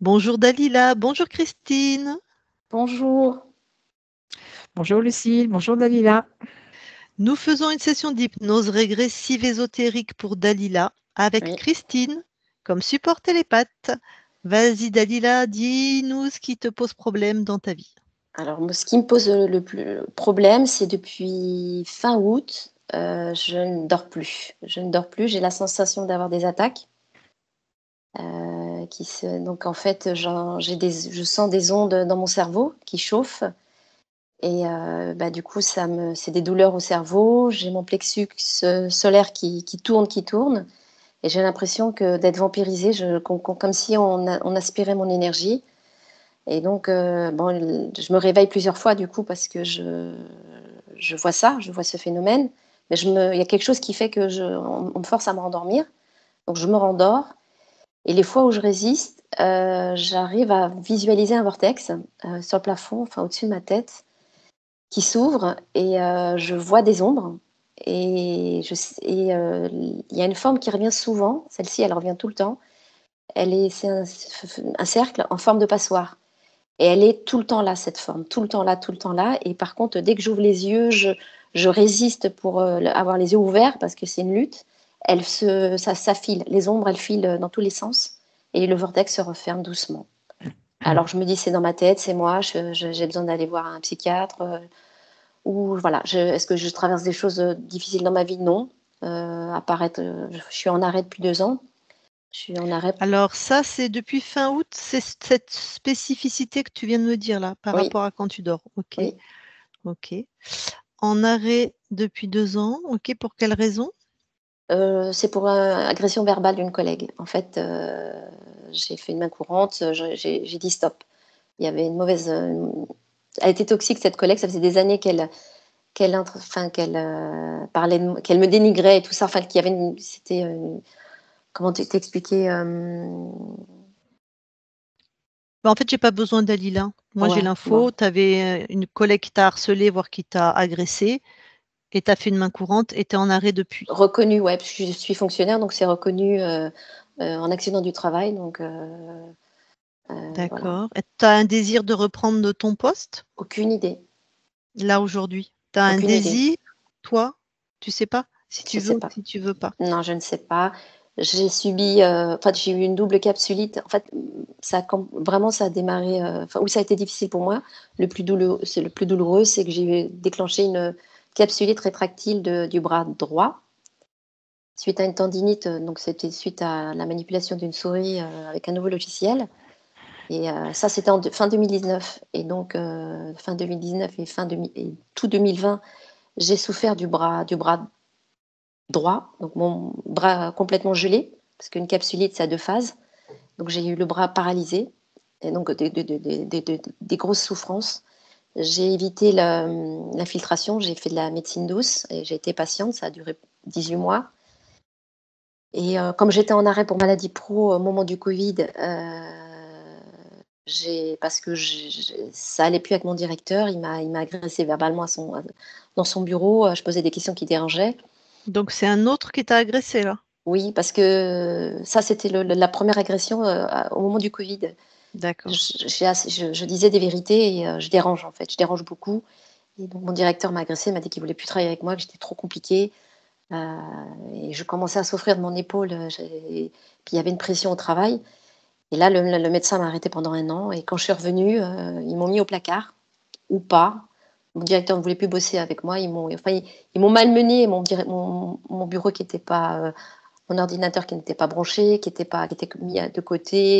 Bonjour Dalila, bonjour Christine. Bonjour. Bonjour Lucille, bonjour Dalila. Nous faisons une session d'hypnose régressive ésotérique pour Dalila avec Oui. Christine comme support télépathe. Vas-y Dalila, dis-nous ce qui te pose problème dans ta vie. Alors, moi, ce qui me pose le plus problème, c'est depuis fin août, je ne dors plus. Je ne dors plus. J'ai la sensation d'avoir des attaques. Donc, en fait, je sens des ondes dans mon cerveau qui chauffent. Et du coup, c'est des douleurs au cerveau. J'ai mon plexus solaire qui tourne, qui tourne. Et j'ai l'impression d'être vampirisée, comme si on aspirait mon énergie. Et donc, je me réveille plusieurs fois du coup parce que je vois ça, je vois ce phénomène. Mais il y a quelque chose qui fait on me force à me rendormir. Donc, je me rendors. Et les fois où je résiste, j'arrive à visualiser un vortex sur le plafond, enfin au-dessus de ma tête, qui s'ouvre et je vois des ombres. Il y a une forme qui revient souvent. Celle-ci, elle revient tout le temps. C'est un cercle en forme de passoire. Et elle est tout le temps là, cette forme, tout le temps là, tout le temps là. Et par contre, dès que j'ouvre les yeux, je résiste pour avoir les yeux ouverts parce que c'est une lutte. Ça file, les ombres, elles filent dans tous les sens et le vortex se referme doucement. Alors je me dis, c'est dans ma tête, c'est moi, j'ai besoin d'aller voir un psychiatre. Ou voilà, est-ce que je traverse des choses difficiles dans ma vie? Non. Je suis en arrêt depuis 2 ans. Je suis en arrêt. Alors ça, c'est depuis fin août, c'est cette spécificité que tu viens de me dire là, par Oui, rapport à quand tu dors. Ok, oui. ok. En arrêt depuis 2 ans, ok, pour quelle raison? C'est pour agression verbale d'une collègue. En fait, j'ai fait une main courante, j'ai dit stop. Il y avait une mauvaise. Elle était toxique, cette collègue. Ça faisait des années qu'elle parlait, qu'elle me dénigrait et tout ça. Enfin, qu'il y avait c'était comment t'expliquer Bah, en fait, j'ai pas besoin Dalila. Moi, j'ai Ouais, bon. l'info. Tu avais une collègue qui t'a harcelé, voire qui t'a agressé, et tu as fait une main courante et tu es en arrêt depuis. Reconnu, ouais, parce que je suis fonctionnaire, donc c'est reconnu en accident du travail. Donc voilà, D'accord. Et tu as un désir de reprendre ton poste, aucune idée. là, aujourd'hui? Tu as un Aucune idée. désir, toi? Tu sais pas si Je tu veux sais ou pas. si tu veux pas. Non, je ne sais pas. J'ai eu une double capsulite. En fait, vraiment, ça a démarré, où ça a été difficile pour moi. Le plus douloureux, c'est que j'ai déclenché une capsulite rétractile du bras droit suite à une tendinite. Donc, c'était suite à la manipulation d'une souris avec un nouveau logiciel. Et ça, c'était fin 2019. Et donc, fin 2019 et tout 2020, j'ai souffert du bras droit, donc mon bras complètement gelé, parce qu'une capsulite, ça a 2 phases. Donc j'ai eu le bras paralysé, et donc des grosses souffrances. J'ai évité l'infiltration, j'ai fait de la médecine douce, et j'ai été patiente, ça a duré 18 mois. Et comme j'étais en arrêt pour maladie pro au moment du Covid, parce que ça allait plus avec mon directeur, il m'a agressé verbalement dans son bureau, je posais des questions qui dérangeaient. Donc, c'est un autre qui t'a agressé, là. Oui, parce que ça, c'était la première agression au moment du Covid. D'accord. Je disais des vérités et je dérange, en fait. Je dérange beaucoup. Et donc, mon directeur m'a agressé, m'a dit qu'il voulait plus travailler avec moi, que j'étais trop compliquée. Euh, et je commençais à souffrir de mon épaule. Puis il y avait une pression au travail. Et là, le médecin m'a arrêté pendant 1 an. Et quand je suis revenue, ils m'ont mis au placard, ou pas. Mon directeur ne voulait plus bosser avec moi. Ils m'ont malmené. Mon bureau qui n'était pas mon ordinateur qui n'était pas branché, qui était mis de côté.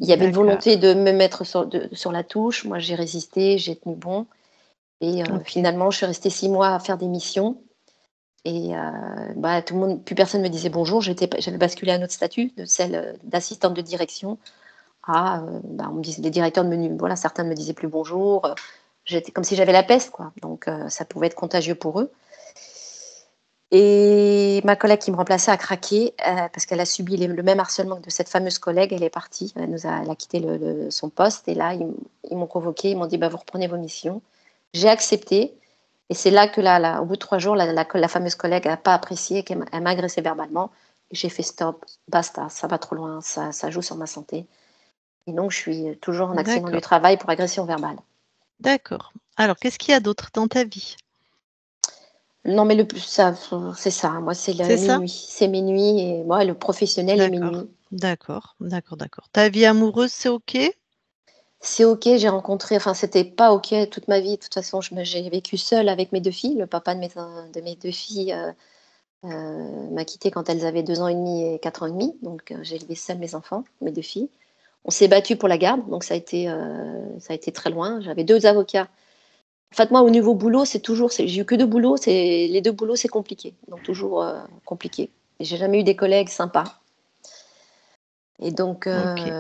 Il y avait une D'accord. volonté de me mettre sur la touche. Moi, j'ai résisté, j'ai tenu bon. Et Ok. finalement, je suis restée 6 mois à faire des missions. Et tout le monde, plus personne me disait bonjour. J'avais basculé à un autre statut, de celle d'assistante de direction. On me disait, les directeurs voilà, certains ne me disaient plus bonjour. J'étais comme si j'avais la peste, quoi. Donc, ça pouvait être contagieux pour eux. Et ma collègue qui me remplaçait a craqué parce qu'elle a subi le même harcèlement que de cette fameuse collègue. Elle est partie, elle a quitté son poste. Et là, ils m'ont convoqué, ils m'ont dit vous reprenez vos missions. J'ai accepté. Et c'est là que, au bout de 3 jours, la fameuse collègue n'a pas apprécié, elle m'a agressé verbalement. Et j'ai fait stop, basta, ça va trop loin, ça joue sur ma santé. Et donc, je suis toujours en accident du D'accord. travail pour agression verbale. D'accord. Alors, qu'est-ce qu'il y a d'autre dans ta vie? Non, mais le plus ça, c'est ça. Moi, c'est C'est mes ça? nuits. C'est mes nuits et moi, le professionnel et mes D'accord. nuits. D'accord. D'accord, d'accord. Ta vie amoureuse, c'est OK? C'est OK, j'ai rencontré enfin, c'était pas OK toute ma vie. De toute façon, j'ai vécu seule avec mes 2 filles. Le papa de mes 2 filles, m'a quittée quand elles avaient 2 ans et demi et 4 ans et demi. Donc, j'ai élevé seule mes enfants, mes 2 filles. On s'est battus pour la garde, donc ça a été très loin. J'avais 2 avocats. En fait, moi, au niveau boulot, j'ai eu que 2 boulots, les 2 boulots, c'est compliqué, donc toujours, compliqué et j'ai jamais eu des collègues sympas et donc OK.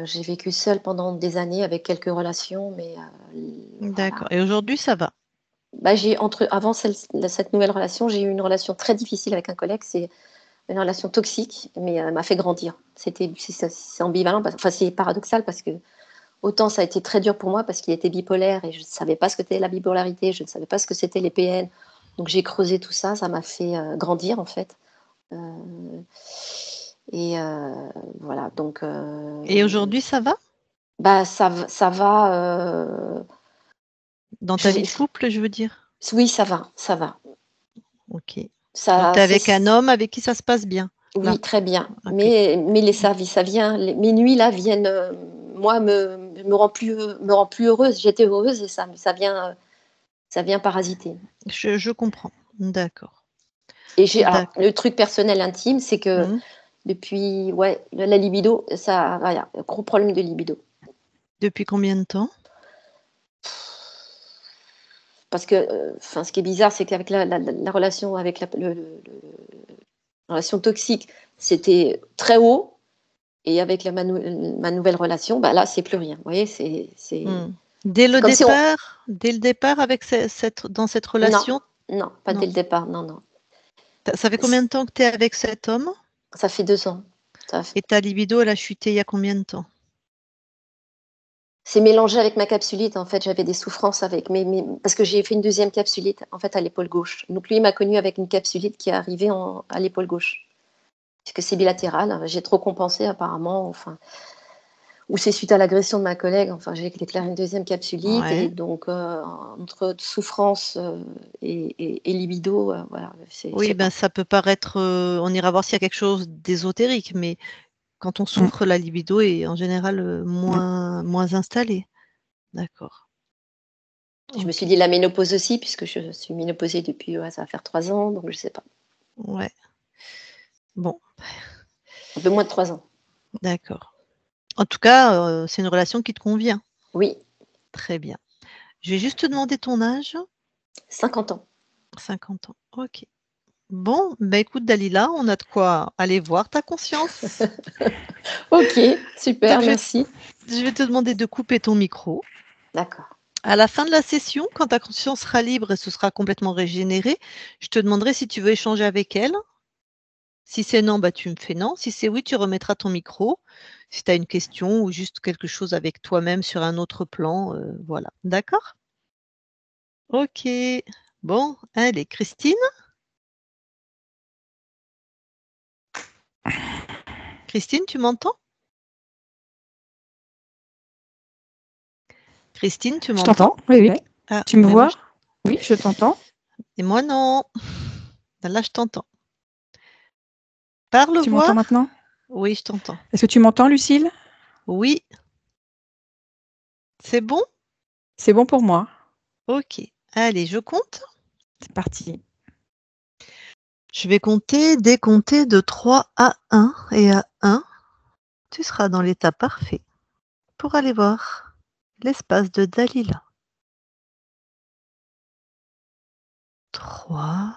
j'ai vécu seule pendant des années avec quelques relations, mais voilà. D'accord. Et aujourd'hui, ça va? Bah, avant cette nouvelle relation, j'ai eu une relation très difficile avec un collègue. C'est une relation toxique, mais elle m'a fait grandir. C'est ambivalent, enfin, c'est paradoxal parce que autant ça a été très dur pour moi parce qu'il était bipolaire et je ne savais pas ce que c'était la bipolarité, je ne savais pas ce que c'était les PN. Donc j'ai creusé tout ça, ça m'a fait grandir en fait. Euh, et voilà, donc Et aujourd'hui, ça va? bah, ça va. Dans ta vie je- de couple, je veux dire? oui, ça va, ça va. OK. Donc, Ça, tu es avec un homme avec qui ça se passe bien, là? oui, très bien. OK. Mais ça vient, mes nuits là viennent, moi, me rend plus heureuse. J'étais heureuse et ça vient parasiter. Je comprends. D'accord. Et alors, D'accord. le truc personnel intime, c'est que Mmh. depuis, ouais, la libido, ça, voilà, gros problème de libido. Depuis combien de temps? Parce que, enfin, ce qui est bizarre, c'est qu'avec la relation avec la relation toxique, c'était très haut. Et avec ma nouvelle relation, bah là, c'est plus rien. Vous voyez, Mmh. c'est comme si on. Dès le départ avec dans cette Non, relation? non, pas dès Non. le départ, non, non. Ça fait combien de temps que tu es avec cet homme? Ça fait 2 ans. Et ta libido, elle a chuté il y a combien de temps? C'est mélangé avec ma capsulite, en fait, j'avais des souffrances avec parce que j'ai fait une deuxième capsulite, en fait, à l'épaule gauche. Donc lui, il m'a connue avec une capsulite qui est arrivée à l'épaule gauche. Puisque c'est bilatéral, j'ai trop compensé apparemment, enfin. Ou c'est suite à l'agression de ma collègue, enfin, j'ai déclaré une deuxième capsulite et Ouais. donc entre souffrance et libido, voilà, je Oui, sais ben, pas. ça peut paraître, on ira voir s'il y a quelque chose d'ésotérique, mais quand on Mm. souffre, la libido est en général, moins installée. D'accord. Je me suis OK. dit la ménopause aussi, puisque je suis ménopausée depuis, ouais, ça va faire 3 ans, donc je sais pas. Ouais. Bon, Un peu moins de 3 ans. d'accord. En tout cas, c'est une relation qui te convient. Oui, Très bien. Je vais juste te demander ton âge? 50 ans. 50 ans. OK. Bon, bah, écoute Dalila, on a de quoi aller voir ta conscience. OK, super, Donc merci. je vais te demander de couper ton micro. D'accord. À la fin de la session, quand ta conscience sera libre et ce sera complètement régénéré, je te demanderai si tu veux échanger avec elle. Si c'est non, bah, tu me fais non. Si c'est oui, tu remettras ton micro. Si tu as une question ou juste quelque chose avec toi-même sur un autre plan, voilà. D'accord? OK. Bon, allez, Christine? Christine, tu m'entends? Christine, tu Je m'entends? t'entends, oui, oui. Ah, Tu me ben moi, vois? Oui, je t'entends. et moi non. Ben là, je t'entends. Tu Parle-voix? m'entends maintenant? Oui, je t'entends. Est-ce que tu m'entends, Lucille? Oui, c'est bon? C'est bon pour moi. OK. Allez, je compte. C'est parti. Je vais décompter de 3 à 1 et à 1, tu seras dans l'état parfait pour aller voir l'espace de Dalila. 3,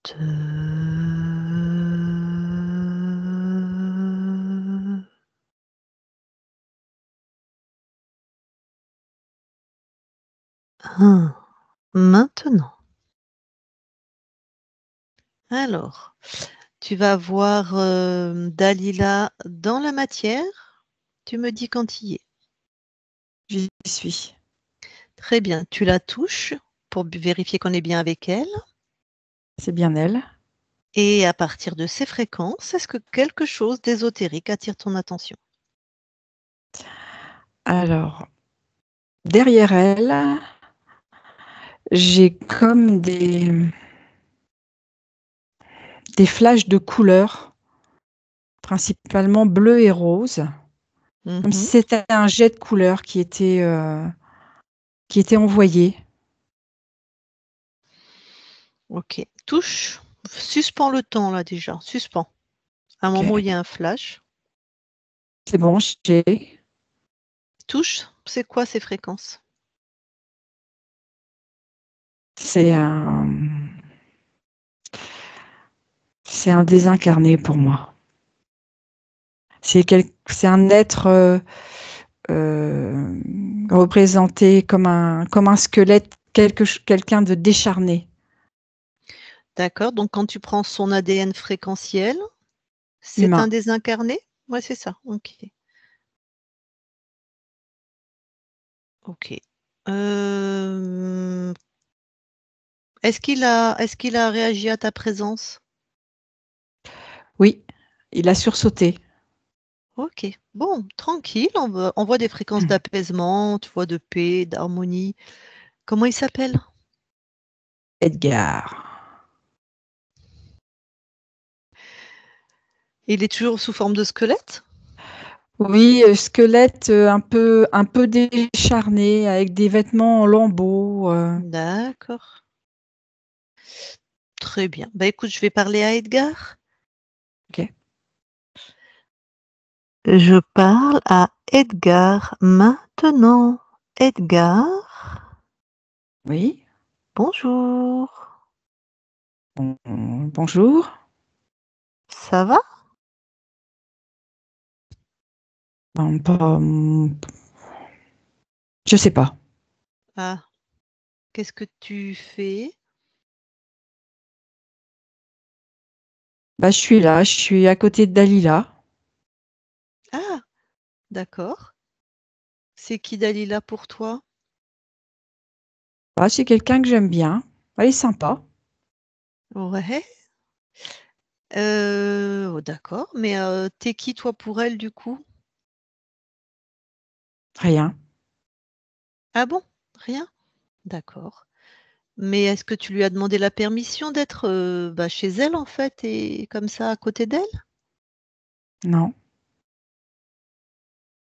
2, 1. Maintenant. Alors, tu vas voir, Dalila dans la matière. Tu me dis quand il y est. J'y suis. Très bien, tu la touches pour vérifier qu'on est bien avec elle. C'est bien elle. Et à partir de ces fréquences, est-ce que quelque chose d'ésotérique attire ton attention? Alors, derrière elle, j'ai comme des flashs de couleurs, principalement bleu et rose, comme si Mhm. c'était un jet de couleurs qui était envoyé. Ok. Touche. Suspends le temps là déjà. Suspends. À un Ok. moment où il y a un flash. C'est bon, j'ai. Touche. C'est quoi ces fréquences? C'est un désincarné pour moi. C'est un être représenté comme un squelette, quelqu'un de décharné. D'accord. Donc quand tu prends son ADN fréquentiel, c'est un Humain. désincarné? Ouais, c'est ça. Ok. Ok. Euh, est-ce qu'il a réagi à ta présence? Oui, il a sursauté. Ok. Bon, tranquille. On voit des fréquences d'apaisement, tu vois, de paix, d'harmonie. Comment il s'appelle? Edgar. Il est toujours sous forme de squelette? Oui, squelette un peu décharné, avec des vêtements en lambeaux. D'accord. Très bien. Bah écoute, je vais parler à Edgar. Ok. Je parle à Edgar maintenant. Edgar, Oui. bonjour. Bonjour. Ça va? Je sais pas. Ah, qu'est-ce que tu fais? Bah, je suis là, je suis à côté de Dalila. Ah, d'accord. C'est qui Dalila pour toi? Bah, c'est quelqu'un que j'aime bien. Elle est sympa. Ouais. Oh, d'accord. Mais t'es qui toi pour elle du coup? Rien. Ah bon? Rien? D'accord. Mais est-ce que tu lui as demandé la permission d'être bah, chez elle en fait et comme ça à côté d'elle? Non.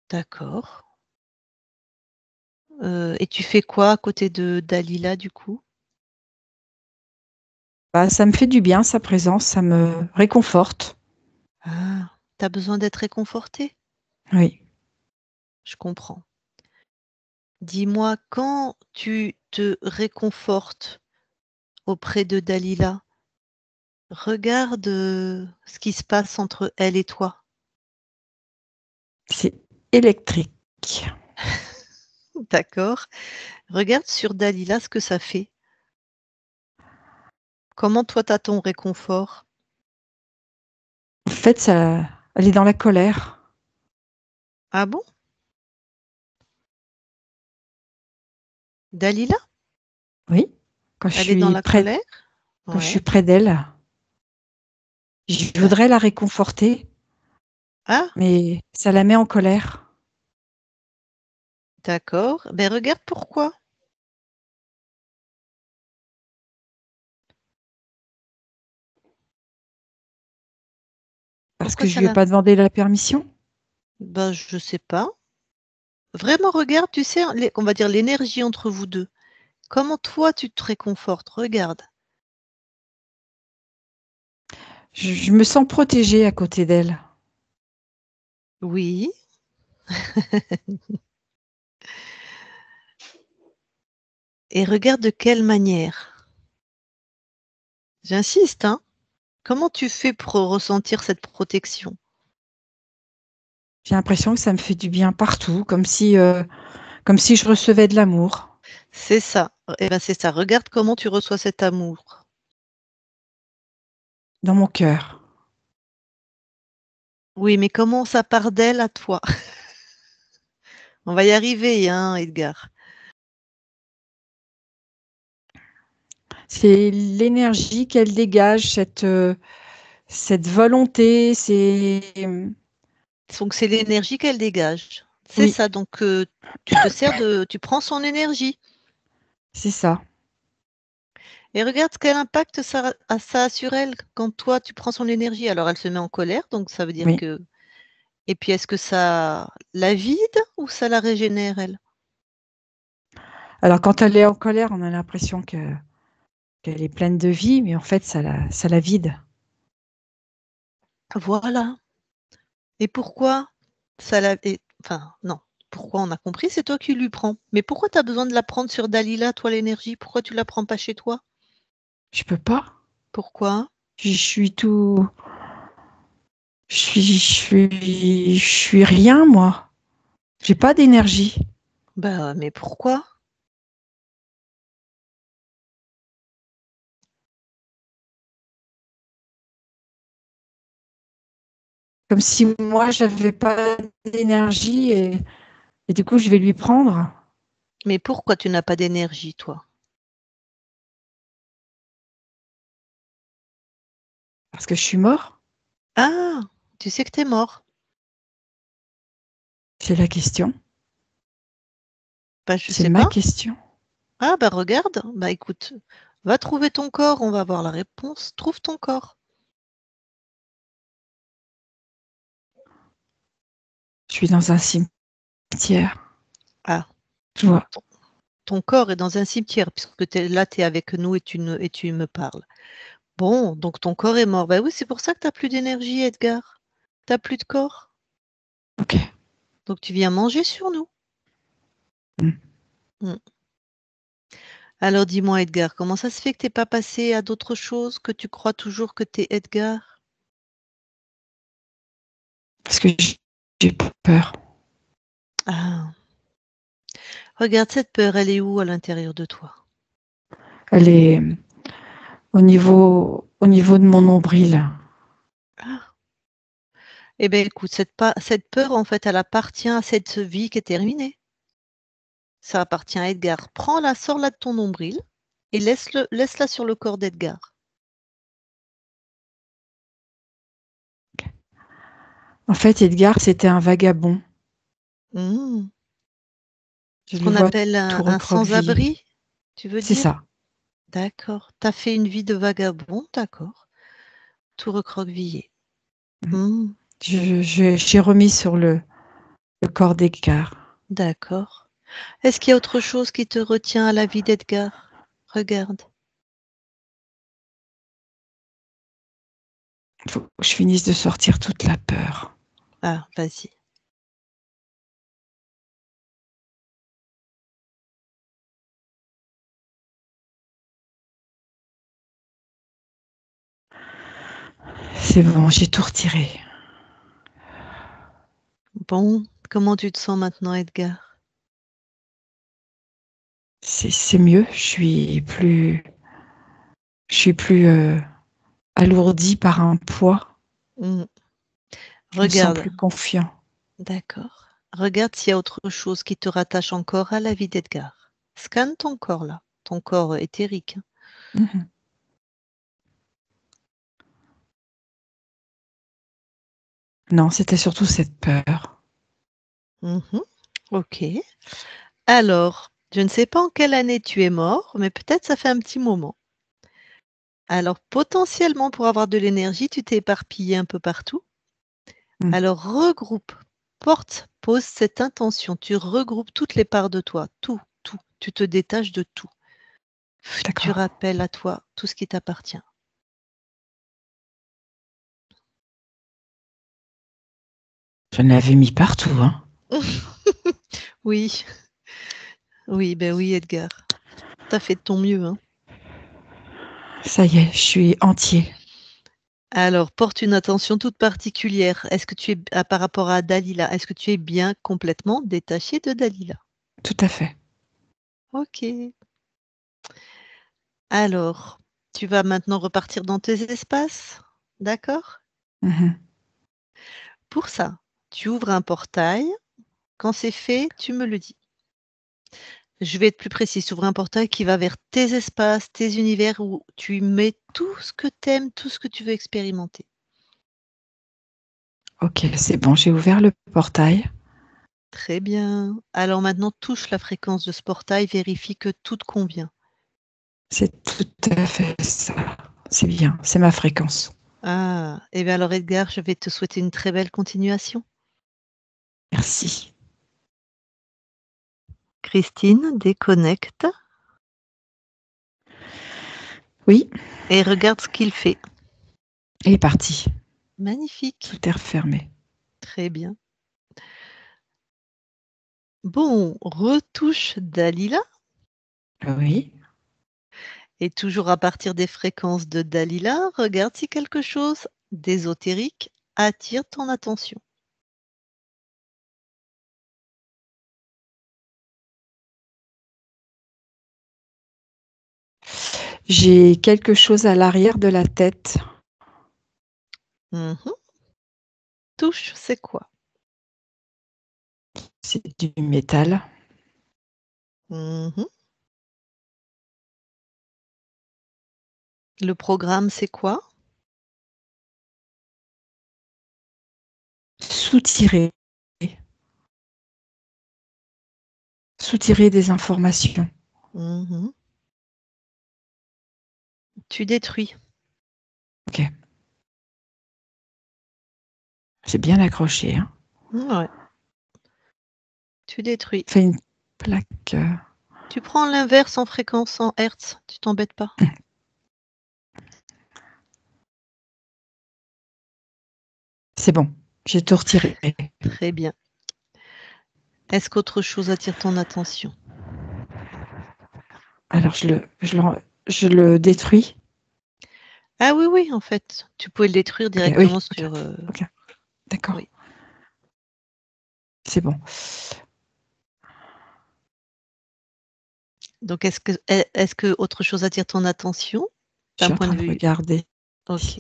D'accord. Et tu fais quoi à côté de Dalila du coup? Bah, ça me fait du bien, sa présence, ça me réconforte. Ah, tu besoin d'être réconfortée? Oui. Je comprends. Dis-moi, quand tu te réconfortes auprès de Dalila, regarde, ce qui se passe entre elle et toi. C'est électrique. D'accord? Regarde sur Dalila ce que ça fait. Comment toi tu as ton réconfort? En fait, elle est dans la colère. Ah bon? Dalila? Oui. Elle est dans la colère? Quand je Ouais. suis près d'elle, je voudrais la réconforter, Ah, mais ça la met en colère. d'accord. Ben regarde pourquoi. Parce Pourquoi que je ça lui ai la pas demandé la permission. ben je sais pas. Vraiment regarde, tu sais, on va dire l'énergie entre vous 2. Comment toi tu te réconfortes? Regarde. Je me sens protégée à côté d'elle. Oui. Et regarde de quelle manière. J'insiste, hein. Comment tu fais pour ressentir cette protection? J'ai l'impression que ça me fait du bien partout, comme si je recevais de l'amour C'est ça. Eh ben c'est ça. Regarde comment tu reçois cet amour. dans mon cœur. Oui, mais comment ça part d'elle à toi? On va y arriver, hein, Edgar. C'est l'énergie qu'elle dégage, cette volonté, Donc c'est l'énergie qu'elle dégage. C'est oui, ça. Donc tu prends son énergie. c'est ça. Et regarde quel impact ça a sur elle quand toi tu prends son énergie. Alors elle se met en colère, donc ça veut dire Oui. que. Et puis est-ce que ça la vide ou ça la régénère, elle? Alors, quand elle est en colère, on a l'impression qu'elle est pleine de vie, mais en fait, ça la vide. Voilà. Et pourquoi ça la. Enfin, non. Pourquoi on a compris, c'est toi qui lui prends. Mais pourquoi tu as besoin de la prendre sur Dalila, toi, l'énergie? Pourquoi tu la prends pas chez toi? Je peux pas. Pourquoi? Je suis tout. Je suis rien, moi. J'ai pas d'énergie. Bah, mais pourquoi? Comme si moi, j'avais pas d'énergie et du coup, je vais lui prendre. Mais pourquoi tu n'as pas d'énergie, toi? Parce que je suis mort. Ah, tu sais que t'es mort. C'est la question. Bah, je C'est sais ma pas. question. Ah, bah, regarde. Bah, écoute, va trouver ton corps, on va voir la réponse. Trouve ton corps. Je suis dans un cimetière. Ah, Tu vois. ton corps est dans un cimetière, puisque là, tu es avec nous et tu me parles. Bon, donc ton corps est mort. Bah oui, c'est pour ça que tu n'as plus d'énergie, Edgar. Tu n'as plus de corps. Ok. Donc tu viens manger sur nous. Mm. Mm. Alors dis-moi, Edgar, comment ça se fait que tu n'es pas passé à d'autres choses, que tu crois toujours que tu es Edgar? Parce que j'ai peur. Ah, regarde, cette peur, elle est où à l'intérieur de toi? Elle est au niveau de mon nombril. Ah. Eh bien, écoute, cette peur, en fait, elle appartient à cette vie qui est terminée. Ça appartient à Edgar. Prends-la, sors-la de ton nombril et laisse-la sur le corps d'Edgar. En fait, Edgar, c'était un vagabond. Mmh. Je Ce le qu'on vois appelle tout un recroquevillé. sans-abri, tu veux C'est dire? ça. D'accord. Tu as fait une vie de vagabond, d'accord. Tout recroquevillé. Mm. Mmh. J'ai remis sur le corps d'Edgar. D'accord. Est-ce qu'il y a autre chose qui te retient à la vie d'Edgar? Regarde. Il faut que je finisse de sortir toute la peur. Ah, vas-y. C'est bon, j'ai tout retiré. Bon, comment tu te sens maintenant, Edgar? C'est mieux. Je suis plus alourdie par un poids. Mmh. Je me sens Regarde. plus confiant. D'accord. Regarde s'il y a autre chose qui te rattache encore à la vie d'Edgar. Scanne ton corps là, ton corps éthérique. Mhm. Non, c'était surtout cette peur. Mhm. Ok. Alors, je ne sais pas en quelle année tu es mort, mais peut-être ça fait un petit moment. Alors, potentiellement, pour avoir de l'énergie, tu t'es éparpillé un peu partout. Mm. Alors, regroupe, pose cette intention. Tu regroupes toutes les parts de toi, tout, tout. Tu te détaches de tout. Tu D'accord. rappelles à toi tout ce qui t'appartient. Je l'avais mis partout, hein. Oui, oui, ben oui, Edgar. Tu as fait de ton mieux, hein. Ça y est, je suis entier. Alors, porte une attention toute particulière. Est-ce que tu es, par rapport à Dalila, est-ce que tu es bien complètement détaché de Dalila? Tout à fait. Ok. Alors, tu vas maintenant repartir dans tes espaces, d'accord? Mhm. Pour ça, tu ouvres un portail. Quand c'est fait, tu me le dis. Je vais être plus précise. Tu ouvres un portail qui va vers tes espaces, tes univers où tu mets tout ce que tu aimes, tout ce que tu veux expérimenter. Ok, c'est bon, j'ai ouvert le portail. Très bien. Alors maintenant, touche la fréquence de ce portail, vérifie que tout te convient. C'est tout à fait ça. C'est bien, c'est ma fréquence. Ah, et bien alors Edgar, je vais te souhaiter une très belle continuation. Merci. Christine, déconnecte Oui, et regarde ce qu'il fait. il est parti. Magnifique. Tout est refermé. Très bien. Bon, retouche Dalila. Oui. Et toujours à partir des fréquences de Dalila, regarde si quelque chose d'ésotérique attire ton attention. J'ai quelque chose à l'arrière de la tête. Mhm. Touche, c'est quoi? C'est du métal. Mhm. Le programme, c'est quoi? Soutirer. Soutirer des informations. Mhm. Tu détruis. Ok. C'est bien accroché. Hein. Ouais. Tu détruis. Fait une plaque. Tu prends l'inverse en fréquence, en hertz. Tu t'embêtes pas. C'est bon. J'ai tout retiré. Très bien. Est-ce qu'autre chose attire ton attention? Alors, je le détruis. Ah oui, oui, en fait. Tu peux le détruire Ok, oui. directement Ok. sur... Ok. D'accord. Oui. C'est bon. Donc, est-ce que autre chose attire ton attention Je suis d'un en point train de de vue? regarder. Ok.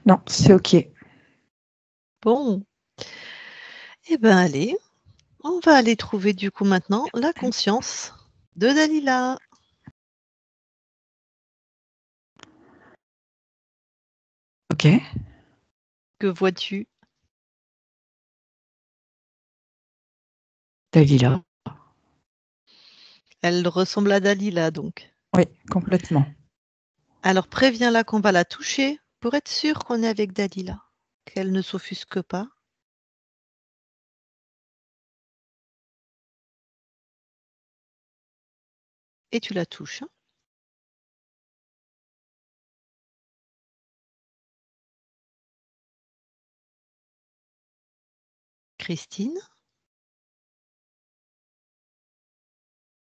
Non, c'est ok. Bon. Eh ben, allez. On va aller trouver du coup maintenant la conscience de Dalila. Ok. Que vois-tu? Dalila. Elle ressemble à Dalila donc. Oui, complètement. Alors préviens-la qu'on va la toucher pour être sûr qu'on est avec Dalila, qu'elle ne s'offusque pas. Et tu la touches. Christine,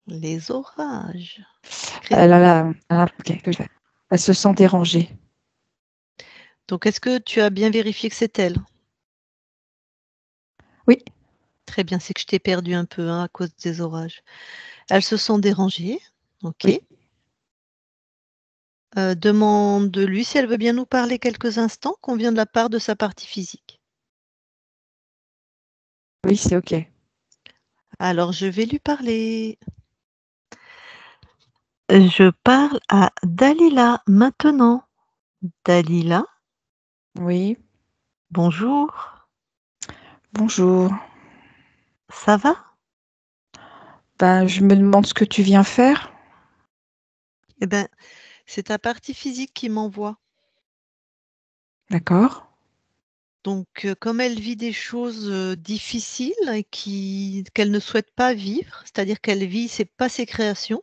les orages. Ok, elle se sent dérangée. Donc est-ce que tu as bien vérifié que c'est elle? Oui. Très bien, c'est que je t'ai perdu un peu à cause des orages. Elles se sont dérangées. Ok. Oui. Demande-lui si elle veut bien nous parler quelques instants, qu'on vient de la part de sa partie physique. Oui, c'est ok. Alors je vais lui parler. Je parle à Dalila maintenant. Dalila, Oui. bonjour. Bonjour. Ça va? Ben, je me demande ce que tu viens faire. Eh bien, c'est ta partie physique qui m'envoie. D'accord. Donc, comme elle vit des choses difficiles et qu'elle ne souhaite pas vivre, c'est-à-dire qu'elle vit, c'est pas ses créations,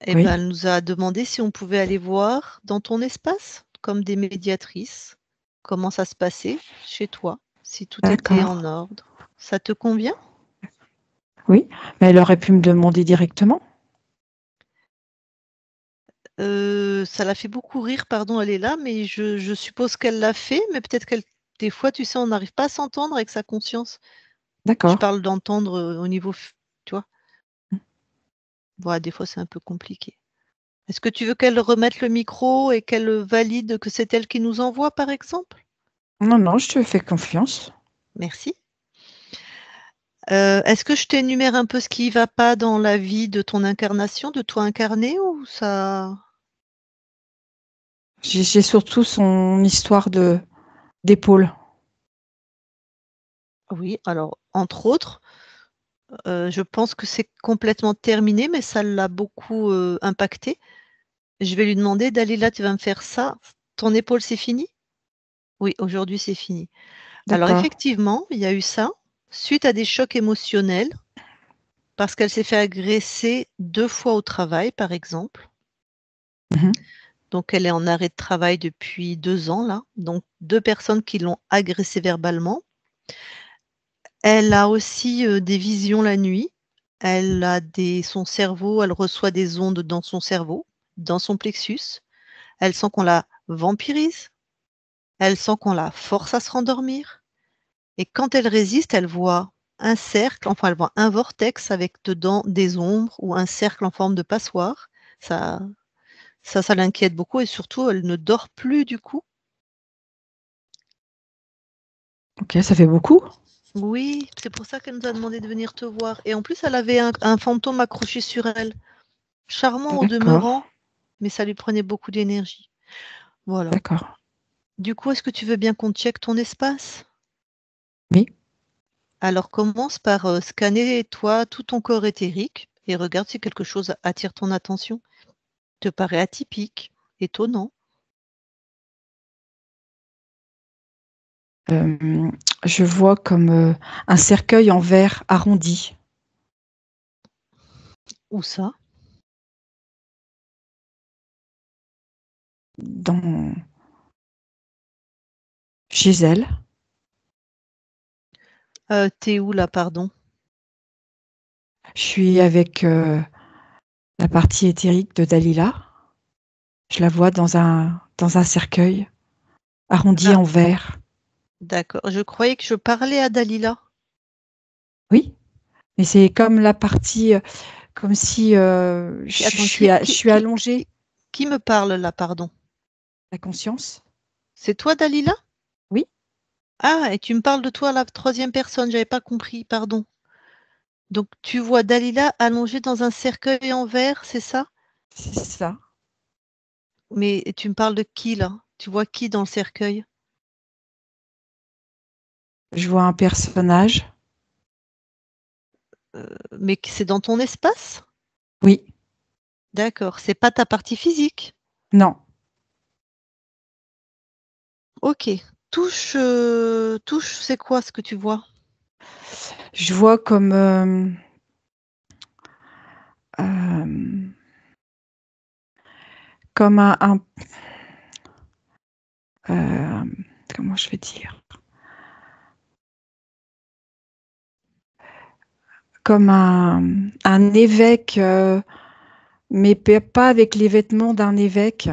eh Oui. ben, elle nous a demandé si on pouvait aller voir dans ton espace, comme des médiatrices, comment ça se passait chez toi, si tout était D'accord. en ordre. Ça te convient? Oui. Mais elle aurait pu me demander directement. Ça la fait beaucoup rire, pardon, elle est là, mais je suppose qu'elle l'a fait, mais peut-être qu'elle des fois, tu sais, on n'arrive pas à s'entendre avec sa conscience. Je D'accord. parle d'entendre, au niveau f tu vois? Voilà, des fois, c'est un peu compliqué. Est-ce que tu veux qu'elle remette le micro et qu'elle valide que c'est elle qui nous envoie, par exemple? Non, non, je te fais confiance. Merci. Est-ce que je t'énumère un peu ce qui va pas dans la vie de ton incarnation, de toi incarné, ou ça? J'ai surtout son histoire d'épaule. Oui, alors, entre autres, je pense que c'est complètement terminé, mais ça l'a beaucoup, impactée. Je vais lui demander: «Dalila, tu vas me faire ça. Ton épaule, c'est fini?» «Oui, aujourd'hui, c'est fini». Alors D'accord. effectivement, il y a eu ça, suite à des chocs émotionnels, parce qu'elle s'est fait agresser 2 fois au travail, par exemple. Mhm. Donc elle est en arrêt de travail depuis 2 ans là, donc 2 personnes qui l'ont agressée verbalement. Elle a aussi, des visions la nuit. Son cerveau, elle reçoit des ondes dans son cerveau, dans son plexus. Elle sent qu'on la vampirise, elle sent qu'on la force à se rendormir et quand elle résiste, elle voit un cercle, enfin elle voit un vortex avec dedans des ombres ou un cercle en forme de passoire. Ça ça l'inquiète beaucoup et surtout elle ne dort plus du coup. Ok, ça fait beaucoup. Oui, c'est pour ça qu'elle nous a demandé de venir te voir et en plus elle avait un fantôme accroché sur elle. Charmant au D'accord, demeurant, mais ça lui prenait beaucoup d'énergie. Voilà. d'accord. Du coup, est-ce que tu veux bien qu'on check ton espace? Oui. Alors commence par, scanner toi, tout ton corps éthérique et regarde si quelque chose attire ton attention. Te paraît atypique, étonnant. Euh, je vois comme un cercueil en verre arrondi Où ça? dans chez elle. Tu où là, pardon? Je suis avec la partie éthérique de Dalila. Je la vois dans un cercueil arrondi Ah, en verre. d'accord. Je croyais que je parlais à Dalila. Oui, mais c'est comme la partie, comme si Attends, je suis allongée. qui me parle là, pardon? La conscience. C'est toi Dalila? Oui, Ah, et tu me parles de toi à la troisième personne, j'avais pas compris, pardon. Donc tu vois Dalila allongée dans un cercueil en verre, c'est ça? c'est ça. Mais tu me parles de qui là? Tu vois qui dans le cercueil? Je vois un personnage. Mais c'est dans ton espace? Oui, D'accord, c'est pas ta partie physique? non. OK. Touche, c'est quoi ce que tu vois? Je vois comme euh, comme euh, comment je vais dire, comme un évêque, mais pas avec les vêtements d'un évêque.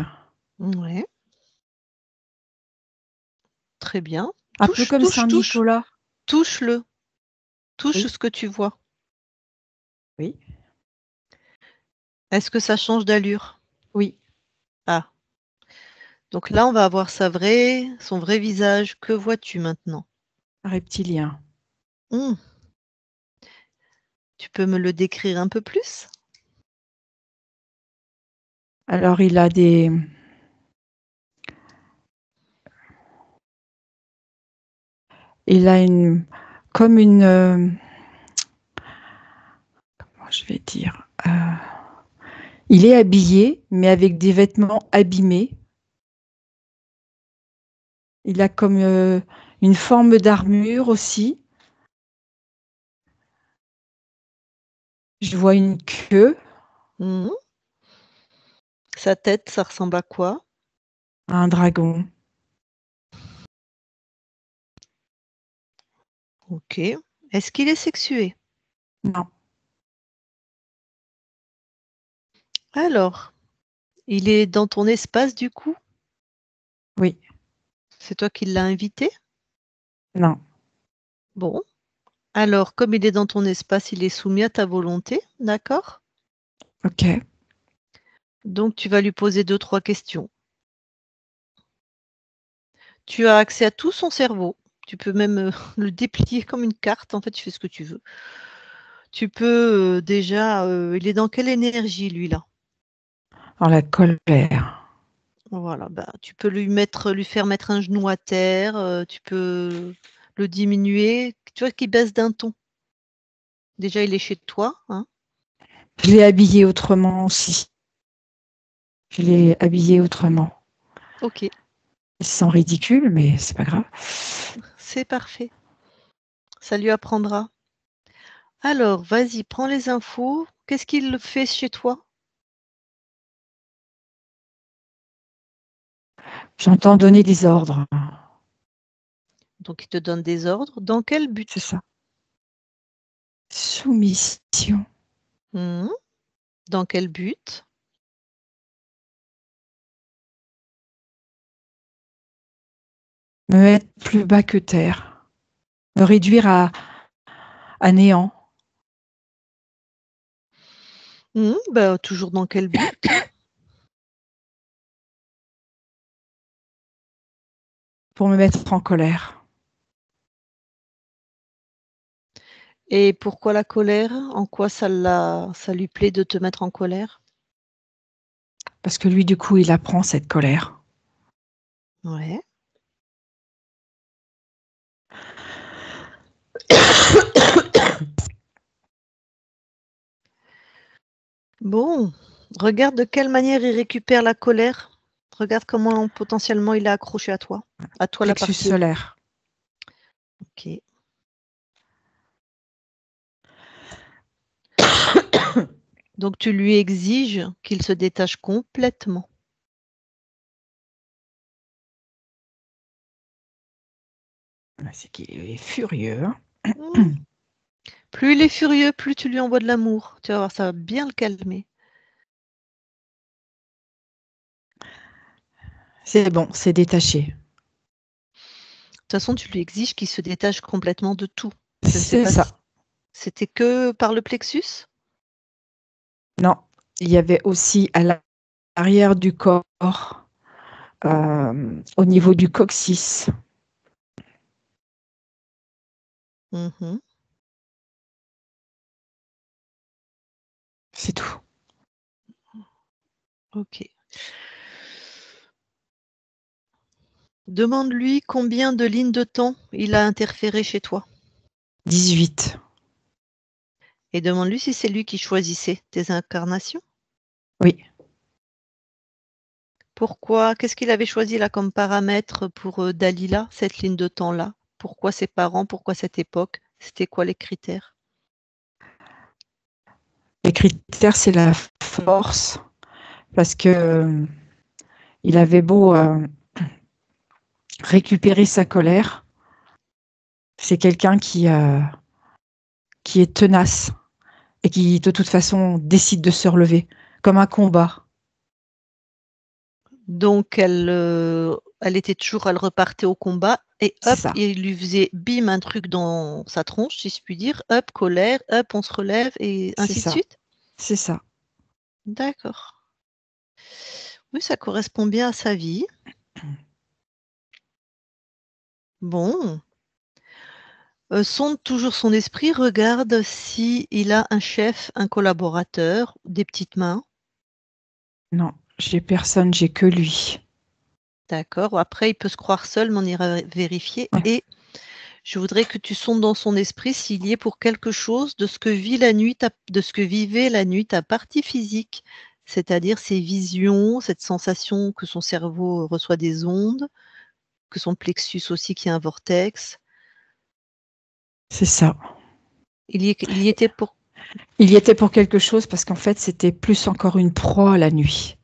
Ouais, très bien. Un peu comme Touche, Saint-Nicolas. touche-le, touche Oui, ce que tu vois. oui, Est-ce que ça change d'allure? oui. Ah, donc là, on va avoir son vrai visage. Que vois-tu maintenant? Un reptilien. Mmh, tu peux me le décrire un peu plus? Alors il a comme comment je vais dire, il est habillé, mais avec des vêtements abîmés. Il a comme une forme d'armure aussi. Je vois une queue, Mmh. Sa tête, ça ressemble à quoi? un dragon. OK. Est-ce qu'il est sexué? Non, Alors, il est dans ton espace du coup? oui, C'est toi qui l'as invité? non. Bon. Alors, comme il est dans ton espace, il est soumis à ta volonté, d'accord? Ok. Donc, tu vas lui poser 2-3 questions. Tu as accès à tout son cerveau. Tu peux même le déplier comme une carte. En fait, tu fais ce que tu veux. Tu peux déjà... il est dans quelle énergie, lui, là? En la colère. Voilà, bah, tu peux lui faire mettre un genou à terre, tu peux le diminuer, tu vois qu'il baisse d'un ton. Déjà, il est chez toi, hein? Je l'ai habillé autrement aussi. Je l'ai habillé autrement. OK, Il se sent ridicule, mais c'est pas grave. c'est parfait. Ça lui apprendra. Alors, vas-y, prends les infos. Qu'est-ce qu'il fait chez toi? J'entends donner des ordres. Donc, il te donne des ordres. Dans quel C'est but? ça. Soumission. Mmh. Dans quel but? Me mettre plus bas que terre. Me réduire à néant. Bah, toujours dans quel but? Pour me mettre en colère. Et pourquoi la colère? En quoi ça lui plaît de te mettre en colère? Parce que lui, du coup, il apprend cette colère. Ouais. Bon, regarde de quelle manière il récupère la colère. Regarde comment potentiellement il est accroché à toi. À toi la Plexus partie. solaire. Ok. Donc tu lui exiges qu'il se détache complètement. C'est qu'il est furieux. Hein. Mmh. Plus il est furieux, plus tu lui envoies de l'amour. Tu vas voir, ça va bien le calmer. C'est bon, c'est détaché. De toute façon, tu lui exiges qu'il se détache complètement de tout. Je ne sais C'est pas ça. si c'était que par le plexus? Non, il y avait aussi à l'arrière du corps, au niveau du coccyx. Mmh. C'est tout. Ok. Demande-lui combien de lignes de temps il a interféré chez toi. 18. Et demande-lui si c'est lui qui choisissait tes incarnations. Oui. Pourquoi? Qu'est-ce qu'il avait choisi là comme paramètre pour Dalila, cette ligne de temps-là? Pourquoi ses parents? Pourquoi cette époque? C'était quoi les critères? Les critères, c'est la force. Parce que il avait beau récupérer sa colère, c'est quelqu'un qui est tenace et qui, de toute façon, décide de se relever, comme un combat. Donc elle repartait au combat et C'est hop, ça. il lui faisait bim un truc dans sa tronche, si je puis dire. Hop, colère, hop, on se relève et C'est ainsi de ça. suite? C'est ça. D'accord. Oui, ça correspond bien à sa vie. Bon. Sonde toujours son esprit, regarde s'il a un chef, un collaborateur, des petites mains. Non, j'ai personne, j'ai que lui. D'accord. Après, il peut se croire seul, mais on ira vérifier. Ouais. Et je voudrais que tu sondes dans son esprit s'il y est pour quelque chose de ce que vivait la nuit ta partie physique, c'est-à-dire ses visions, cette sensation que son cerveau reçoit des ondes, que son plexus aussi qui est un vortex. C'est ça. Il y était pour... Il y était pour quelque chose parce qu'en fait, c'était plus encore une proie la nuit.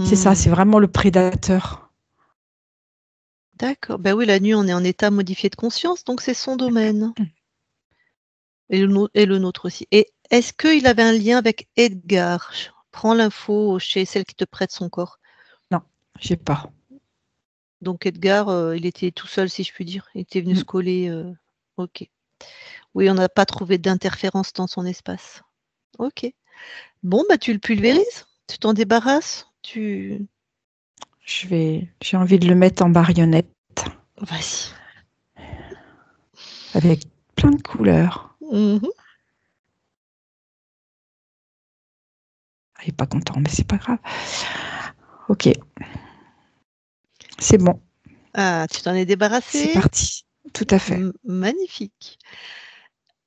C'est ça, c'est vraiment le prédateur. D'accord. Ben oui, la nuit, on est en état modifié de conscience, donc c'est son domaine. Et le nôtre aussi. Et est-ce qu'il avait un lien avec Edgar? Prends l'info chez celle qui te prête son corps. Non, j'ai pas. Donc Edgar, il était tout seul, si je puis dire. Il était venu se coller. Ok. Oui, on n'a pas trouvé d'interférence dans son espace. Ok. Bon, bah tu le pulvérises. Tu t'en débarrasses? J'ai envie de le mettre en marionnette Vas-y. avec plein de couleurs. Mhm. Il n'est pas content, mais c'est pas grave. Ok. C'est bon. Ah, tu t'en es C'est débarrassé? parti. Tout à fait. Magnifique.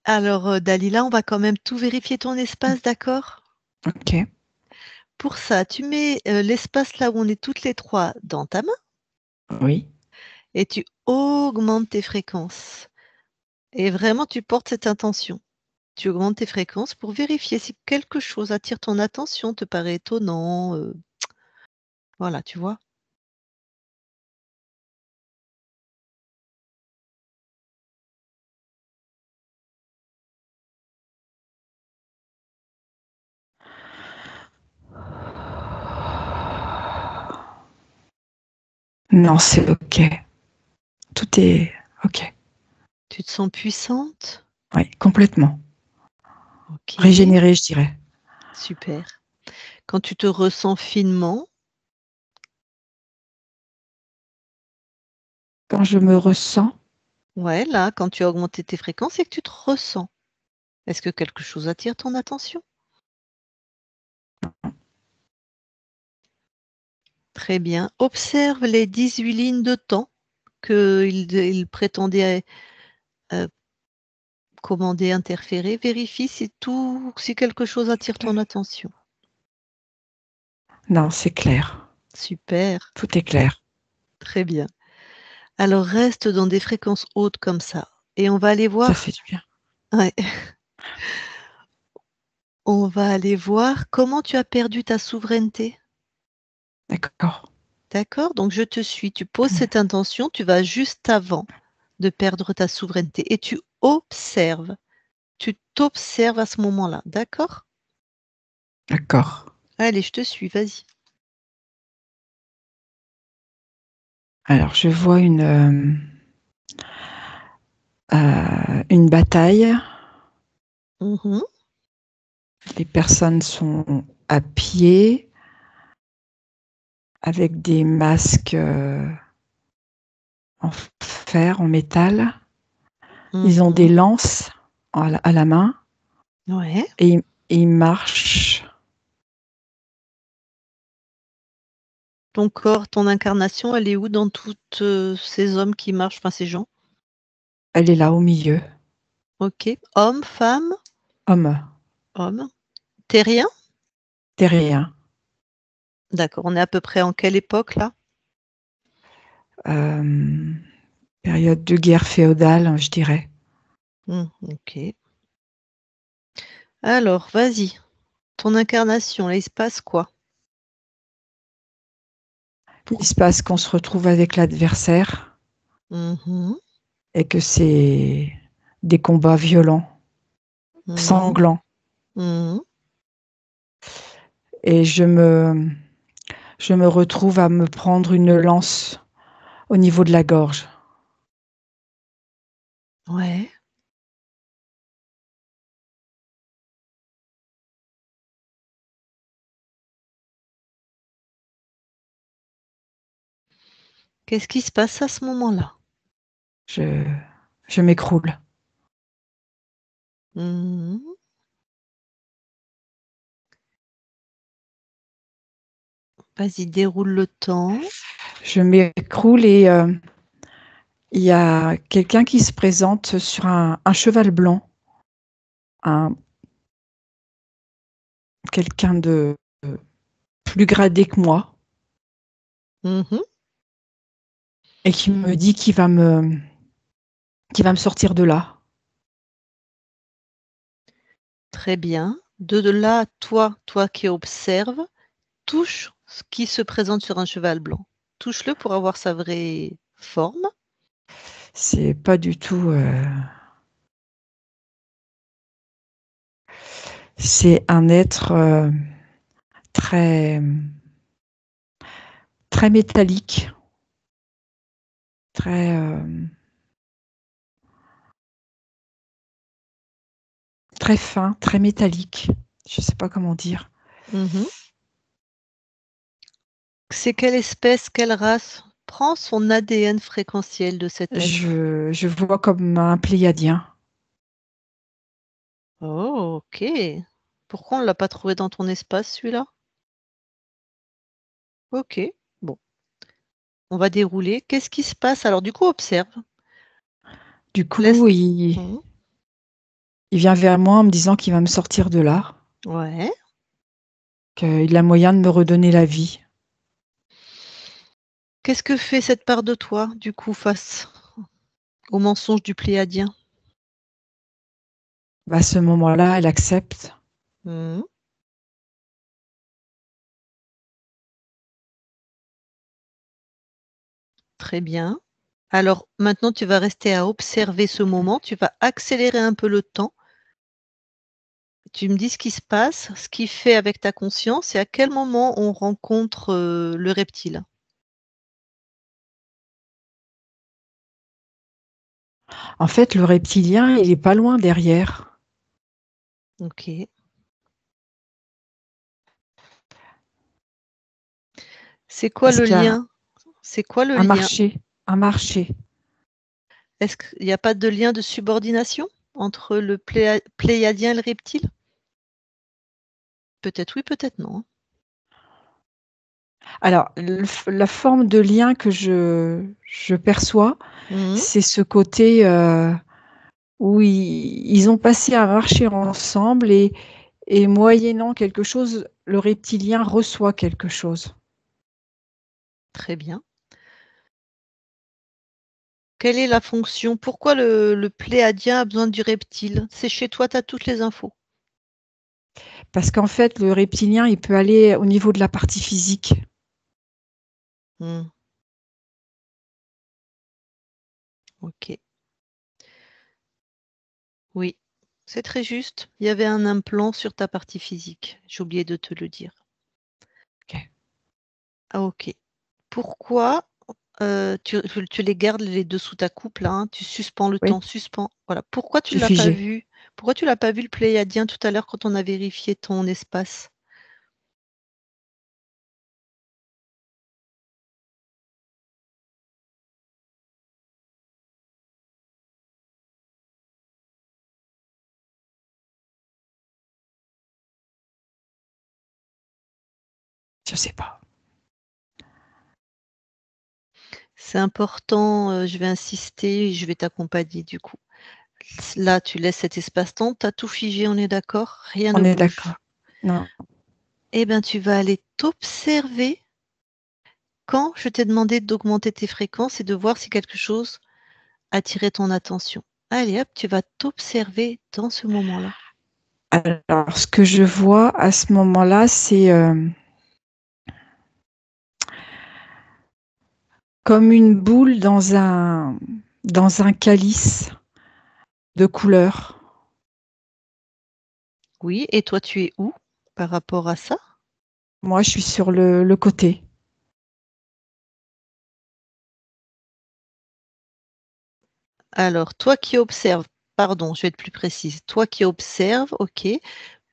Alors, Dalila, on va quand même tout vérifier ton espace, d'accord? Ok. Pour ça, tu mets l'espace là où on est toutes les trois dans ta main Oui. et tu augmentes tes fréquences. Et vraiment, tu portes cette intention. Tu augmentes tes fréquences pour vérifier si quelque chose attire ton attention, te paraît étonnant. Voilà, tu vois? Non, c'est ok. Tout est ok. Tu te sens puissante? Oui, complètement. Ok, Régénéré, je dirais. super. Quand tu te ressens finement, Quand je me ressens, ouais, là, quand tu as augmenté tes fréquences et que tu te ressens, est-ce que quelque chose attire ton attention? Très bien. Observe les 18 lignes de temps qu'il prétendait commander, interférer. Vérifie si quelque chose attire ton attention. non, c'est clair. Super, Tout est clair. très bien. Alors reste dans des fréquences hautes comme ça. Et on va aller Ça voir. fait du bien. Ouais, on va aller voir comment tu as perdu ta souveraineté. D'accord. D'accord? Donc je te suis. Tu poses cette intention, tu vas juste avant de perdre ta souveraineté et tu observes. Tu t'observes à ce moment-là. D'accord? D'accord. Allez, je te suis, vas-y. Alors, je vois une bataille. Mhm. Les personnes sont à pied avec des masques en fer, en métal. Ils ont des Mhm. lances à la main Ouais. et ils marchent. Ton corps, ton incarnation, elle est où dans toutes ces hommes qui marchent, enfin ces gens? Elle est là au milieu. Ok. Homme, femme, Homme, homme. Terrien? terrien. D'accord. On est à peu près en quelle époque là? Euh, Période de guerre féodale, je dirais. Ok. Alors, vas-y. Ton incarnation, là, il se passe quoi? Il se passe qu'on se retrouve avec l'adversaire Mhm. et que c'est des combats violents, Mhm. sanglants. Mhm. Et je me retrouve à me prendre une lance au niveau de la gorge. Ouais. Qu'est-ce qui se passe à ce moment-là? Je, je m'écroule. Mhm. Vas-y, déroule le temps. Je m'écroule et il y a quelqu'un qui se présente sur un cheval blanc, quelqu'un de plus gradé que moi, Mhm. et qui me dit qu'il va me sortir de là. Très bien. De là, toi qui observes, touche ce qui se présente sur un cheval blanc. Touche-le pour avoir sa vraie forme. C'est pas du tout. C'est un être très très métallique, très très fin, très métallique. Je sais pas comment dire. Mhm. C'est quelle espèce, quelle race? Prends son ADN fréquentiel de cet être. Je vois comme un pléiadien. Oh, ok. Pourquoi on ne l'a pas trouvé dans ton espace, celui-là? Ok, bon. On va dérouler. Qu'est-ce qui se passe? Alors, du coup, observe. Du coup, Laisse. il vient vers moi en me disant qu'il va me sortir de là, Ouais. qu'il a moyen de me redonner la vie. Qu'est-ce que fait cette part de toi, du coup, face au mensonge du pléiadien? À ce moment-là, elle accepte. Mhm. Très bien. Alors, maintenant, tu vas rester à observer ce moment. Tu vas accélérer un peu le temps. Tu me dis ce qui se passe, ce qu'il fait avec ta conscience et à quel moment on rencontre le reptile. En fait, le reptilien, il est pas loin derrière. Ok. C'est quoi Parce le qu'il y a lien? C'est quoi le un lien? marché, un marché. Est-ce qu'il n'y a pas de lien de subordination entre le pléiadien et le reptile? Peut-être oui, peut-être non. Alors, la forme de lien que je perçois, Mhm. c'est ce côté où ils ont passé à marcher ensemble et moyennant quelque chose, le reptilien reçoit quelque chose. Très bien. Quelle est la fonction? Pourquoi le pléiadien a besoin du reptile? C'est chez toi, tu as toutes les infos. Parce qu'en fait, le reptilien, il peut aller au niveau de la partie physique. Hmm. Ok. Oui, c'est très juste. Il y avait un implant sur ta partie physique. J'ai oublié de te le dire. Ok. Ah, ok. Pourquoi tu les gardes les deux sous ta coupe là, hein, tu suspends le Oui, temps, suspends. Voilà. Pourquoi tu c'est ne l'as pas figé. vu? Pourquoi tu l'as pas vu le pléiadien tout à l'heure quand on a vérifié ton espace? Je sais pas. C'est important, je vais insister, je vais t'accompagner du coup. Là, tu laisses cet espace-temps, tu as tout figé, on est d'accord? Rien ne On est d'accord. bouge. Non. Eh bien, tu vas aller t'observer quand je t'ai demandé d'augmenter tes fréquences et de voir si quelque chose attirait ton attention. Allez hop, tu vas t'observer dans ce moment-là. Alors, ce que je vois à ce moment-là, c'est comme une boule dans un calice de couleur. Oui, et toi, tu es où par rapport à ça? Moi, je suis sur le côté. Alors, toi qui observes, pardon, je vais être plus précise. Toi qui observes, ok,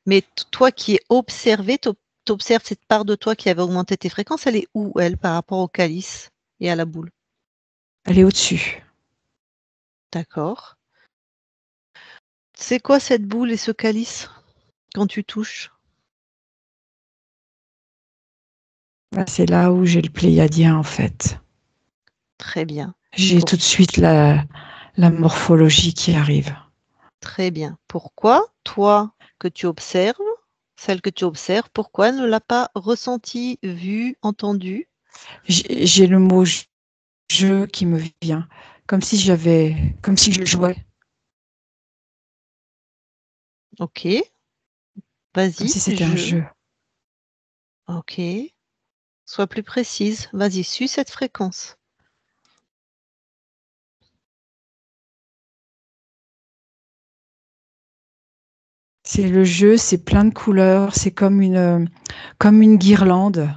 mais toi qui es observé, t'observes cette part de toi qui avait augmenté tes fréquences, elle est où, elle, par rapport au calice et à la boule? Elle est au-dessus. D'accord. C'est quoi cette boule et ce calice quand tu touches? C'est là où j'ai le pléiadien, en fait. Très bien. J'ai Pour tout de suite la morphologie qui arrive. Très bien. Pourquoi toi que tu observes, celle que tu observes, pourquoi elle ne l'a pas ressenti, vu, entendu? J'ai le mot jeu qui me vient, comme si je jouais, OK, comme vas-y, si c'était un je jeu. OK, sois plus précise. Vas-y, suis cette fréquence. C'est le jeu, c'est plein de couleurs, c'est comme une guirlande.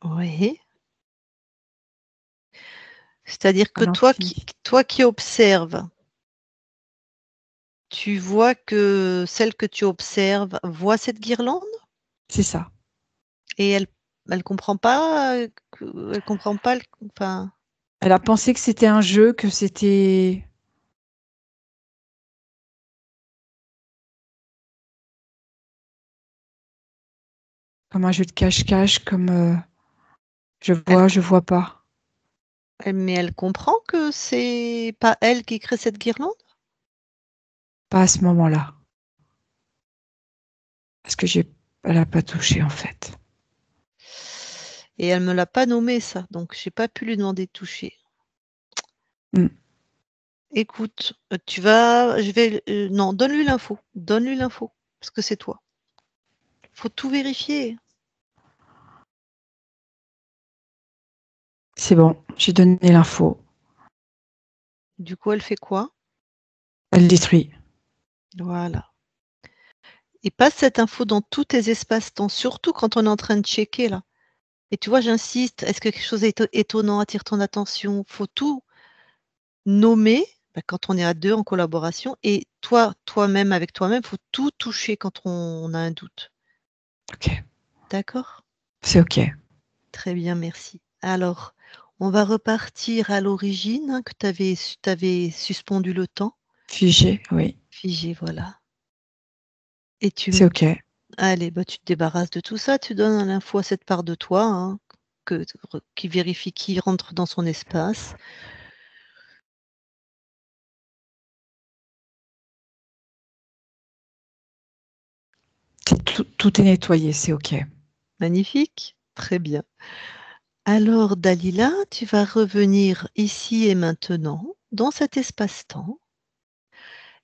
Oui. C'est-à-dire que À l'infini. toi qui observes, tu vois que celle que tu observes voit cette guirlande? C'est ça. Et elle comprend pas, elle comprend pas, enfin, Elle a pensé que c'était un jeu, que c'était comme un jeu de cache-cache, comme elle, je vois pas. mais elle comprend que c'est pas elle qui crée cette guirlande? Pas à ce moment-là. Parce que elle a pas touché en fait. Et elle me l'a pas nommé ça, donc j'ai pas pu lui demander de toucher. Mm. Écoute, non, donne-lui l'info, parce que c'est toi. Faut tout vérifier. C'est bon, j'ai donné l'info. Du coup, elle fait quoi? Elle détruit. Voilà. Et passe cette info dans tous tes espaces-temps, surtout quand on est en train de checker là. Et tu vois, j'insiste, est-ce que quelque chose d'étonnant attire ton attention? Faut tout nommer, quand on est à 2 en collaboration, et toi-même avec toi-même, faut tout toucher quand on a un doute. Ok, D'accord? c'est ok. Très bien, merci. Alors, on va repartir à l'origine, hein, que tu avais suspendu le temps. Figé, oui. Figé, voilà. Et C'est ok. allez, tu te débarrasses de tout ça, tu donnes l'info à cette part de toi, hein, qui vérifie qui rentre dans son espace. Tout est nettoyé, c'est ok. Magnifique, très bien. Alors Dalila, tu vas revenir ici et maintenant, dans cet espace-temps,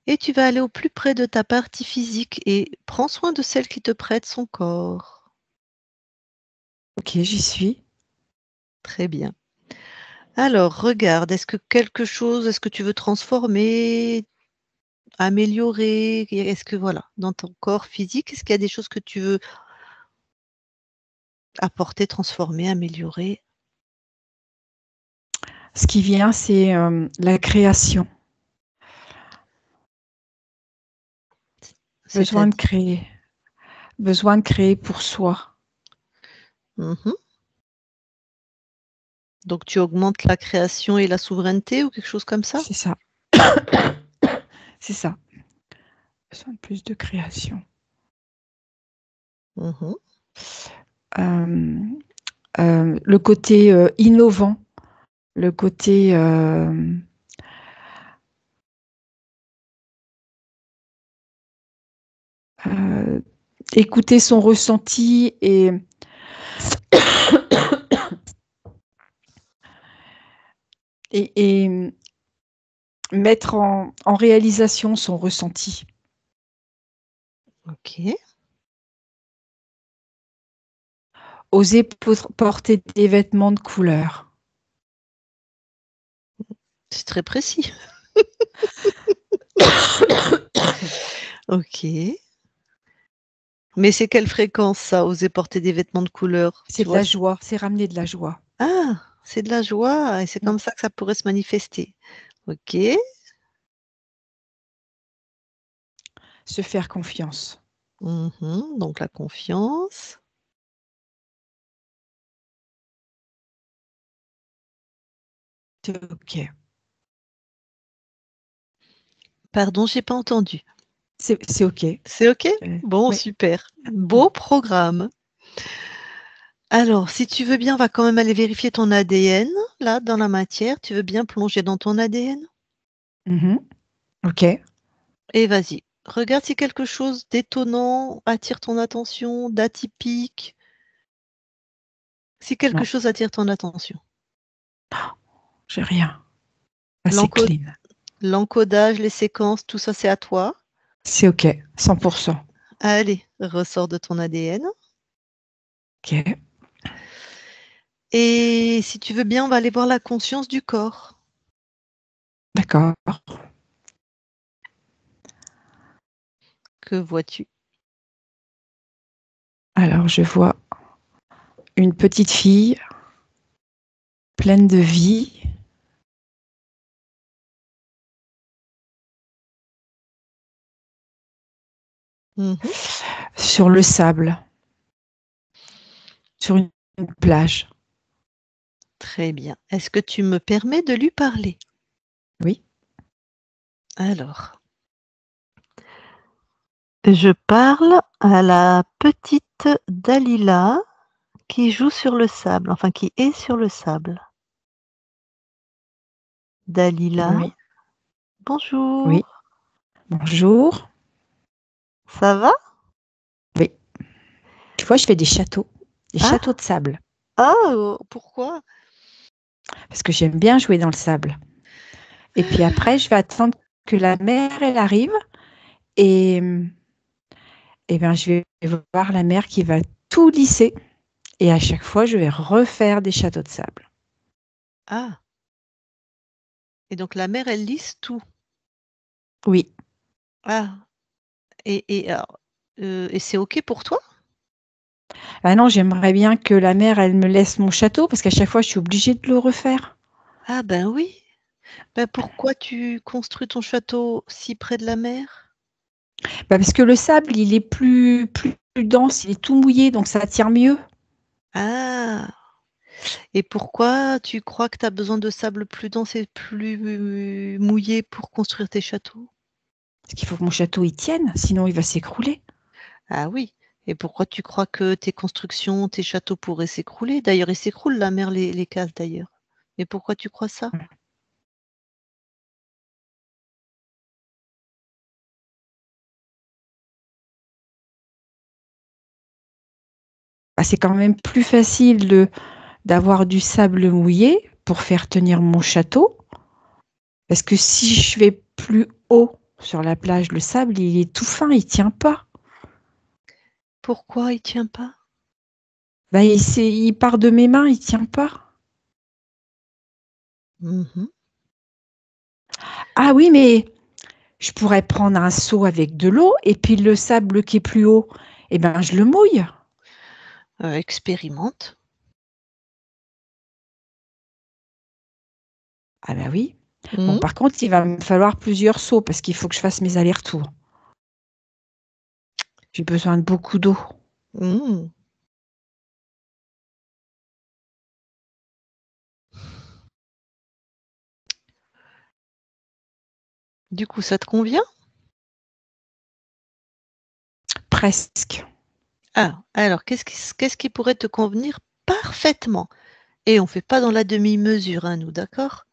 et tu vas aller au plus près de ta partie physique et prends soin de celle qui te prête son corps. Ok, j'y suis. Très bien. Alors, regarde, est-ce que tu veux transformer, améliorer? Est-ce que, voilà, dans ton corps physique, est-ce qu'il y a des choses que tu veux apporter, transformer, améliorer? Ce qui vient, c'est la création. Besoin de C'est-à-dire? créer. Besoin de créer pour soi. Mhm. Donc, tu augmentes la création et la souveraineté ou quelque chose comme ça? C'est ça. C'est ça. Besoin de plus de création. Mhm. Le côté innovant, le côté écouter son ressenti et mettre en réalisation son ressenti. Ok, Oser porter des vêtements de couleur. c'est très précis. Ok. Mais c'est quelle fréquence ça, oser porter des vêtements de couleur? C'est Tu de vois? la joie, c'est ramener de la joie. Ah, c'est de la joie et c'est comme ça que ça pourrait se manifester. Ok. Se faire confiance. Mhm. Donc la confiance. C'est ok. Pardon, j'ai pas entendu. C'est ok. C'est ok? Bon, Oui. super. Beau programme. Alors, si tu veux bien, on va quand même aller vérifier ton ADN, là, dans la matière. Tu veux bien plonger dans ton ADN? Mhm. Ok. Et vas-y. Regarde si quelque chose d'étonnant attire ton attention, d'atypique. Si quelque Non, chose attire ton attention. j'ai rien. Assez L'enco- clean. L'encodage, les séquences, tout ça, c'est à toi. C'est ok. 100%. Allez, ressors de ton ADN. Ok. Et si tu veux bien, on va aller voir la conscience du corps. D'accord. Que vois-tu? Alors, je vois une petite fille pleine de vie. Mhm. Sur le sable. sur une plage. Très bien. Est-ce que tu me permets de lui parler? Oui. Alors, je parle à la petite Dalila qui joue sur le sable, enfin qui est sur le sable. Dalila, Oui. bonjour, Oui. Bonjour. ça va? Oui. Tu vois, je fais des châteaux Ah, de sable, pourquoi? parce que j'aime bien jouer dans le sable. Et puis après, je vais attendre que la mer, elle arrive, et, ben, je vais voir la mer qui va tout lisser. Et à chaque fois, je vais refaire des châteaux de sable. Ah, et donc la mère, elle lisse tout. Oui. Ah, et alors, et c'est OK pour toi? Ah non, j'aimerais bien que la mer, elle me laisse mon château, parce qu'à chaque fois, je suis obligée de le refaire. Ah ben oui. Ben pourquoi tu construis ton château si près de la mer? Bah, parce que le sable, il est plus dense, il est tout mouillé, donc ça tient mieux. Ah, et pourquoi tu crois que tu as besoin de sable plus dense et plus mouillé pour construire tes châteaux? Parce qu'il faut que mon château, il tienne, sinon il va s'écrouler. Ah oui, et pourquoi tu crois que tes constructions, tes châteaux pourraient s'écrouler? D'ailleurs, ils s'écroulent, la mer les casse d'ailleurs. Mais pourquoi tu crois ça? Bah, c'est quand même plus facile d'avoir du sable mouillé pour faire tenir mon château. Parce que si je vais plus haut sur la plage, le sable, il est tout fin, il tient pas. Pourquoi il tient pas? Bah, il part de mes mains, il tient pas. Mmh. Ah oui, mais je pourrais prendre un seau avec de l'eau et puis le sable qui est plus haut, eh ben, je le mouille. Expérimente. Ah bah oui. Bon, Mmh. par contre, il va me falloir plusieurs seaux parce qu'il faut que je fasse mes allers-retours. J'ai besoin de beaucoup d'eau. Mmh. Du coup, ça te convient? Presque. Ah, alors qu'est-ce qui pourrait te convenir parfaitement? Et on fait pas dans la demi-mesure, hein, nous, d'accord?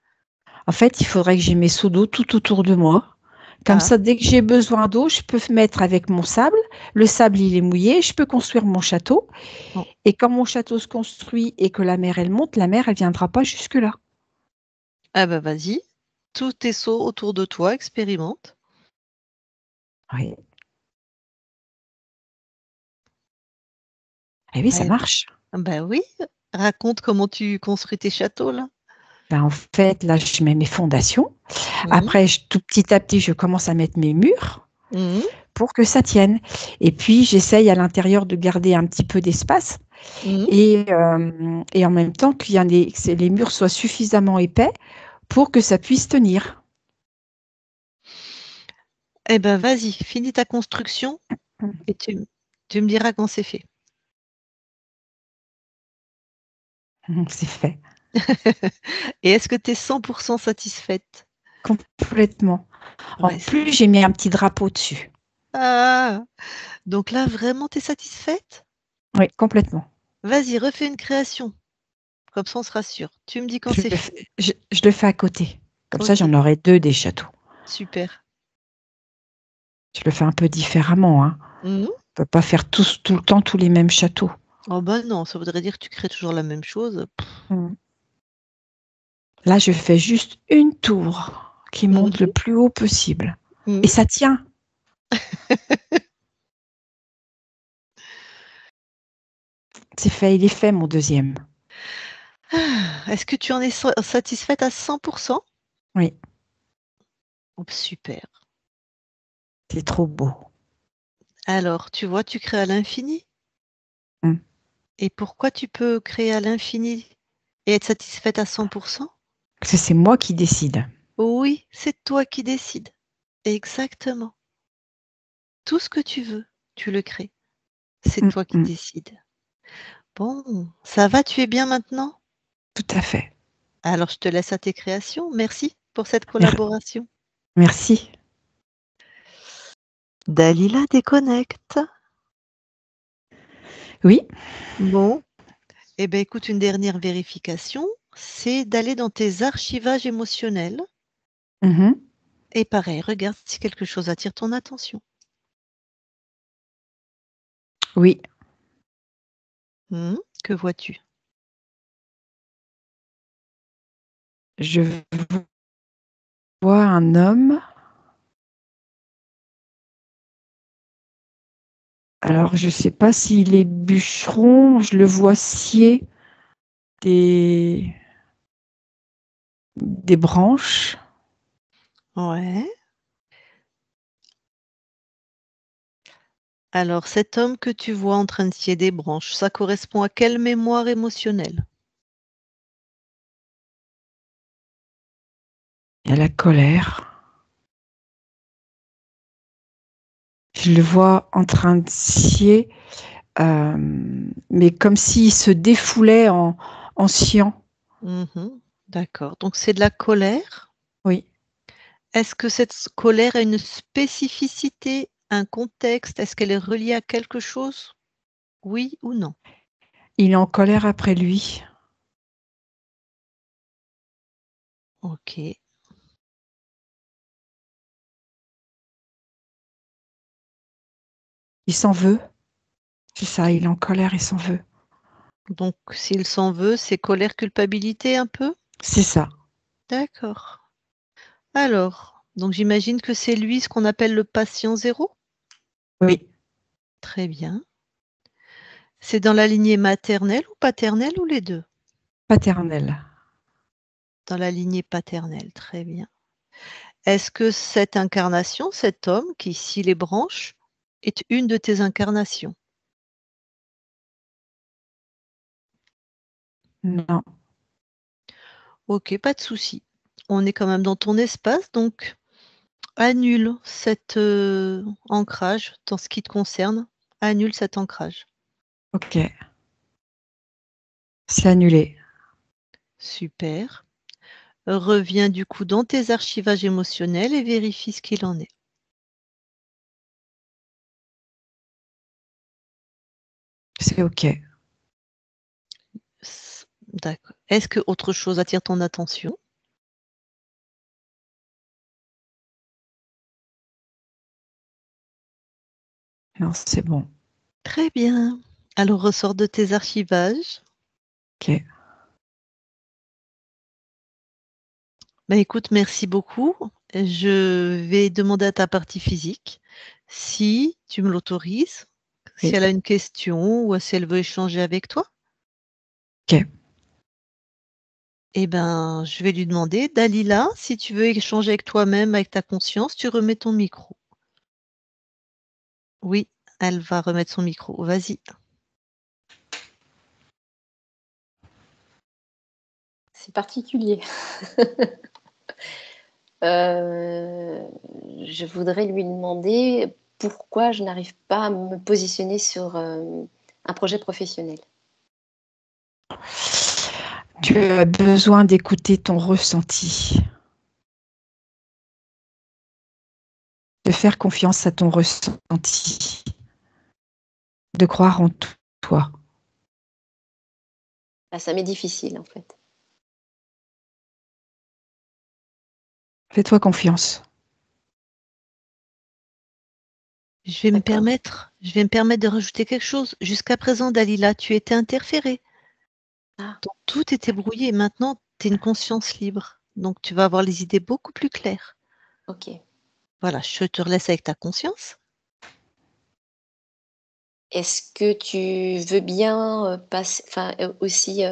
En fait, il faudrait que j'ai mes seaux d'eau tout autour de moi. Comme Ah, ça, dès que j'ai besoin d'eau, je peux mettre avec mon sable. Le sable, il est mouillé, je peux construire mon château. bon. Et quand mon château se construit et que la mer, elle monte, la mer, elle viendra pas jusque-là. Ah bah, vas-y, tous tes seaux autour de toi, expérimente. Oui. Eh oui, ça Ouais, marche. bah oui, raconte comment tu construis tes châteaux, là. Ben, en fait, là, je mets mes fondations. Mmh. Après, tout petit à petit, je commence à mettre mes murs Mmh. pour que ça tienne. Et puis, j'essaye à l'intérieur de garder un petit peu d'espace Mmh. et en même temps que les murs soient suffisamment épais pour que ça puisse tenir. Eh ben, vas-y, finis ta construction et tu me diras quand c'est fait. C'est fait. Et est-ce que tu es 100 satisfaite? Complètement. En Ouais, plus, j'ai mis un petit drapeau dessus. ah! Donc là, vraiment, tu es satisfaite? Oui, complètement. Vas-y, refais une création, comme ça on sera sûr. Tu me dis quand c'est fait. Je le fais à côté. Comme ça, OK, j'en aurai deux des châteaux. super. Je le fais un peu différemment, hein. Mmh. On peut pas faire tout le temps tous les mêmes châteaux. Oh bah non, ça voudrait dire que tu crées toujours la même chose. Mm. Là, je fais juste une tour qui monte le Mmh. plus haut possible. Et Mmh. ça tient. C'est fait, il est fait, mon deuxième. Ah, est-ce que tu en es satisfaite à 100? Oui, Oh, super. c'est trop beau. Alors, tu vois, tu crées à l'infini. Mm. Et pourquoi tu peux créer à l'infini et être satisfaite à 100? Parce que c'est moi qui décide. Oui, c'est toi qui décides. Exactement. Tout ce que tu veux, tu le crées. C'est Mm, toi qui mm. décides. Bon, ça va, tu es bien maintenant? Tout à fait. Alors je te laisse à tes créations. Merci pour cette Mer collaboration. merci. Dalila déconnecte. Oui? Bon, eh ben écoute, une dernière vérification, c'est d'aller dans tes archivages émotionnels Mmh. et pareil, regarde si quelque chose attire ton attention. Oui. Que vois-tu? Je vois un homme. Alors je sais pas s'il est bûcheron, je le vois scier des branches. Ouais. Alors cet homme que tu vois en train de scier des branches, ça correspond à quelle mémoire émotionnelle? Il y a la colère. Je le vois en train de scier, mais comme s'il se défoulait en sciant. D'accord, donc c'est de la colère. Oui, Est-ce que cette colère a une spécificité, un contexte? Est-ce qu'elle est reliée à quelque chose? Oui ou non? il est en colère après lui. OK. Il s'en veut. C'est ça, il est en colère, il s'en veut. Donc s'il s'en veut, c'est colère, culpabilité un peu? C'est ça. D'accord. Alors, donc j'imagine que c'est lui ce qu'on appelle le patient zéro. Oui, Très bien. C'est dans la lignée maternelle ou paternelle ou les 2? paternel. Dans la lignée paternelle, très bien. Est-ce que cette incarnation, cet homme qui scie les branches, est une de tes incarnations? Non. OK, pas de souci. On est quand même dans ton espace, donc annule cet, ancrage dans ce qui te concerne. Annule cet ancrage. OK. C'est annulé. Super. Reviens du coup dans tes archivages émotionnels et vérifie ce qu'il en est. C'est OK. D'accord. Est-ce que autre chose attire ton attention? Non, c'est bon. Très bien. Alors ressors de tes archivages. OK. Bah, écoute, merci beaucoup. Je vais demander à ta partie physique si tu me l'autorises, si Oui. elle a une question ou si elle veut échanger avec toi. OK. Eh ben, je vais lui demander: «Dalila, si tu veux échanger avec toi-même, avec ta conscience, tu remets ton micro». Oui, elle va remettre son micro. Vas-y. C'est particulier. Euh, je voudrais lui demander pourquoi je n'arrive pas à me positionner sur un projet professionnel. Tu as besoin d'écouter ton ressenti, de faire confiance à ton ressenti, de croire en toi. Ah, ça m'est difficile en fait. Fais-toi confiance. D'accord. Je vais me permettre de rajouter quelque chose. Jusqu'à présent, Dalila, tu étais interférée. Ah, Donc tout était brouillé. Maintenant, tu es une conscience libre. Donc tu vas avoir les idées beaucoup plus claires. ok. Voilà, je te laisse avec ta conscience. Est-ce que tu veux bien aussi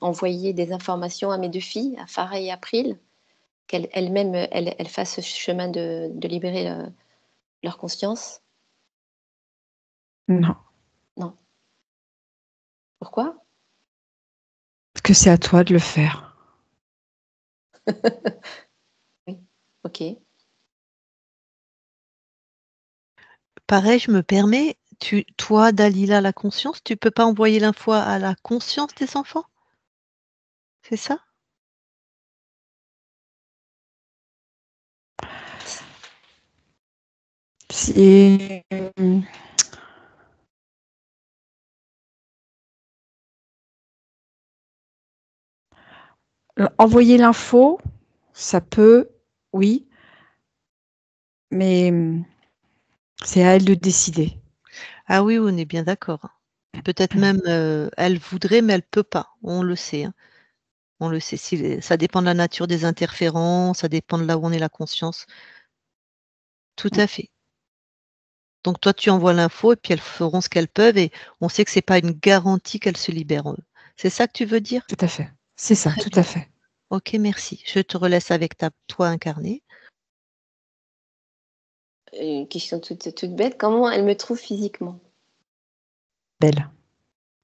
envoyer des informations à mes 2 filles, à Farah et April, qu'elles elles-mêmes elles fassent ce chemin de libérer leur conscience? Non, Non. Pourquoi? parce que c'est à toi de le faire. Oui. Ok. Pareil, je me permets, Toi, Dalila, la conscience, tu peux pas envoyer l'info à la conscience des enfants? C'est ça? C'est envoyer l'info, ça peut, oui, mais c'est à elle de décider. Ah oui, on est bien d'accord. Peut-être même, elle voudrait, mais elle peut pas. On le sait, hein. On le sait. Ça dépend de la nature des interférences, ça dépend de là où on est la conscience. Tout à fait. Donc toi, tu envoies l'info et puis elles feront ce qu'elles peuvent et on sait que c'est pas une garantie qu'elles se libèrent. C'est ça que tu veux dire? Tout à fait. C'est ça, Très tout bien. à fait. OK, merci. Je te relaisse avec toi incarné. Une question toute bête. Comment elle me trouve physiquement? Belle.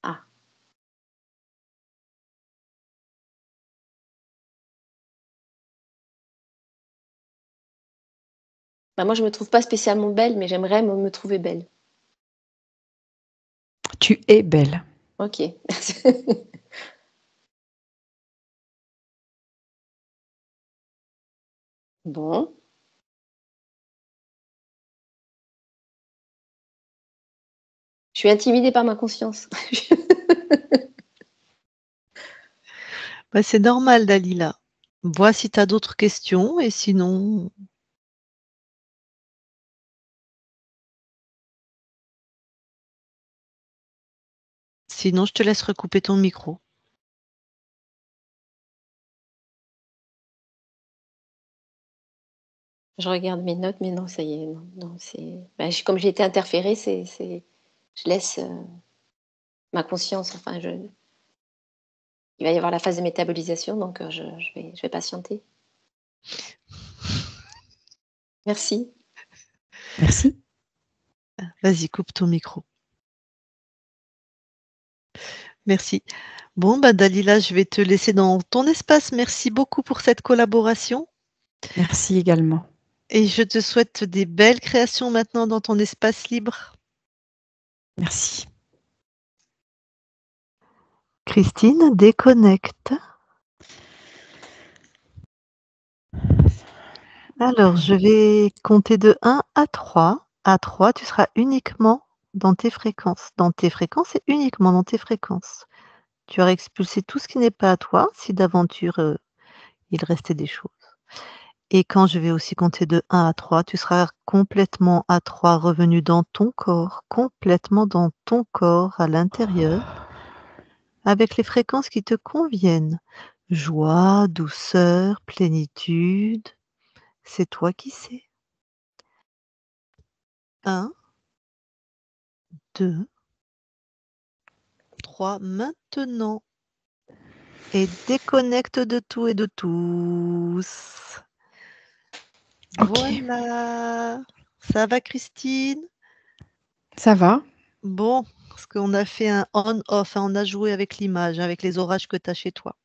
Ah. Bah, moi, je me trouve pas spécialement belle, mais j'aimerais me trouver belle. Tu es belle. Ok. Bon. Je suis intimidée par ma conscience. Bah, c'est normal, Dalila. Vois si tu as d'autres questions et sinon je te laisse recouper ton micro. Je regarde mes notes, mais non, ça y est, non, c'est. Bah, comme j'ai été interférée, je laisse ma conscience. Enfin, il va y avoir la phase de métabolisation, donc je vais patienter. Merci. Merci. Vas-y, coupe ton micro. Merci. Bon, bah, Dalila, je vais te laisser dans ton espace. Merci beaucoup pour cette collaboration Merci également. et je te souhaite des belles créations maintenant dans ton espace libre. Merci. Christine, déconnecte. Alors, je vais compter de 1 à 3. À 3, tu seras uniquement dans tes fréquences. Dans tes fréquences et uniquement dans tes fréquences. Tu auras expulsé tout ce qui n'est pas à toi, si d'aventure il restait des choses. Et quand je vais aussi compter de 1 à 3, tu seras complètement à 3 revenu dans ton corps, complètement dans ton corps à l'intérieur, avec les fréquences qui te conviennent. Joie, douceur, plénitude, c'est toi qui sais. 1, 2, 3, maintenant. Et déconnecte de tout et de tous. Ok. Voilà. Ça va, Christine? Ça va? Bon, parce qu'on a fait un on-off, hein, on a joué avec l'image, avec les orages que tu as chez toi.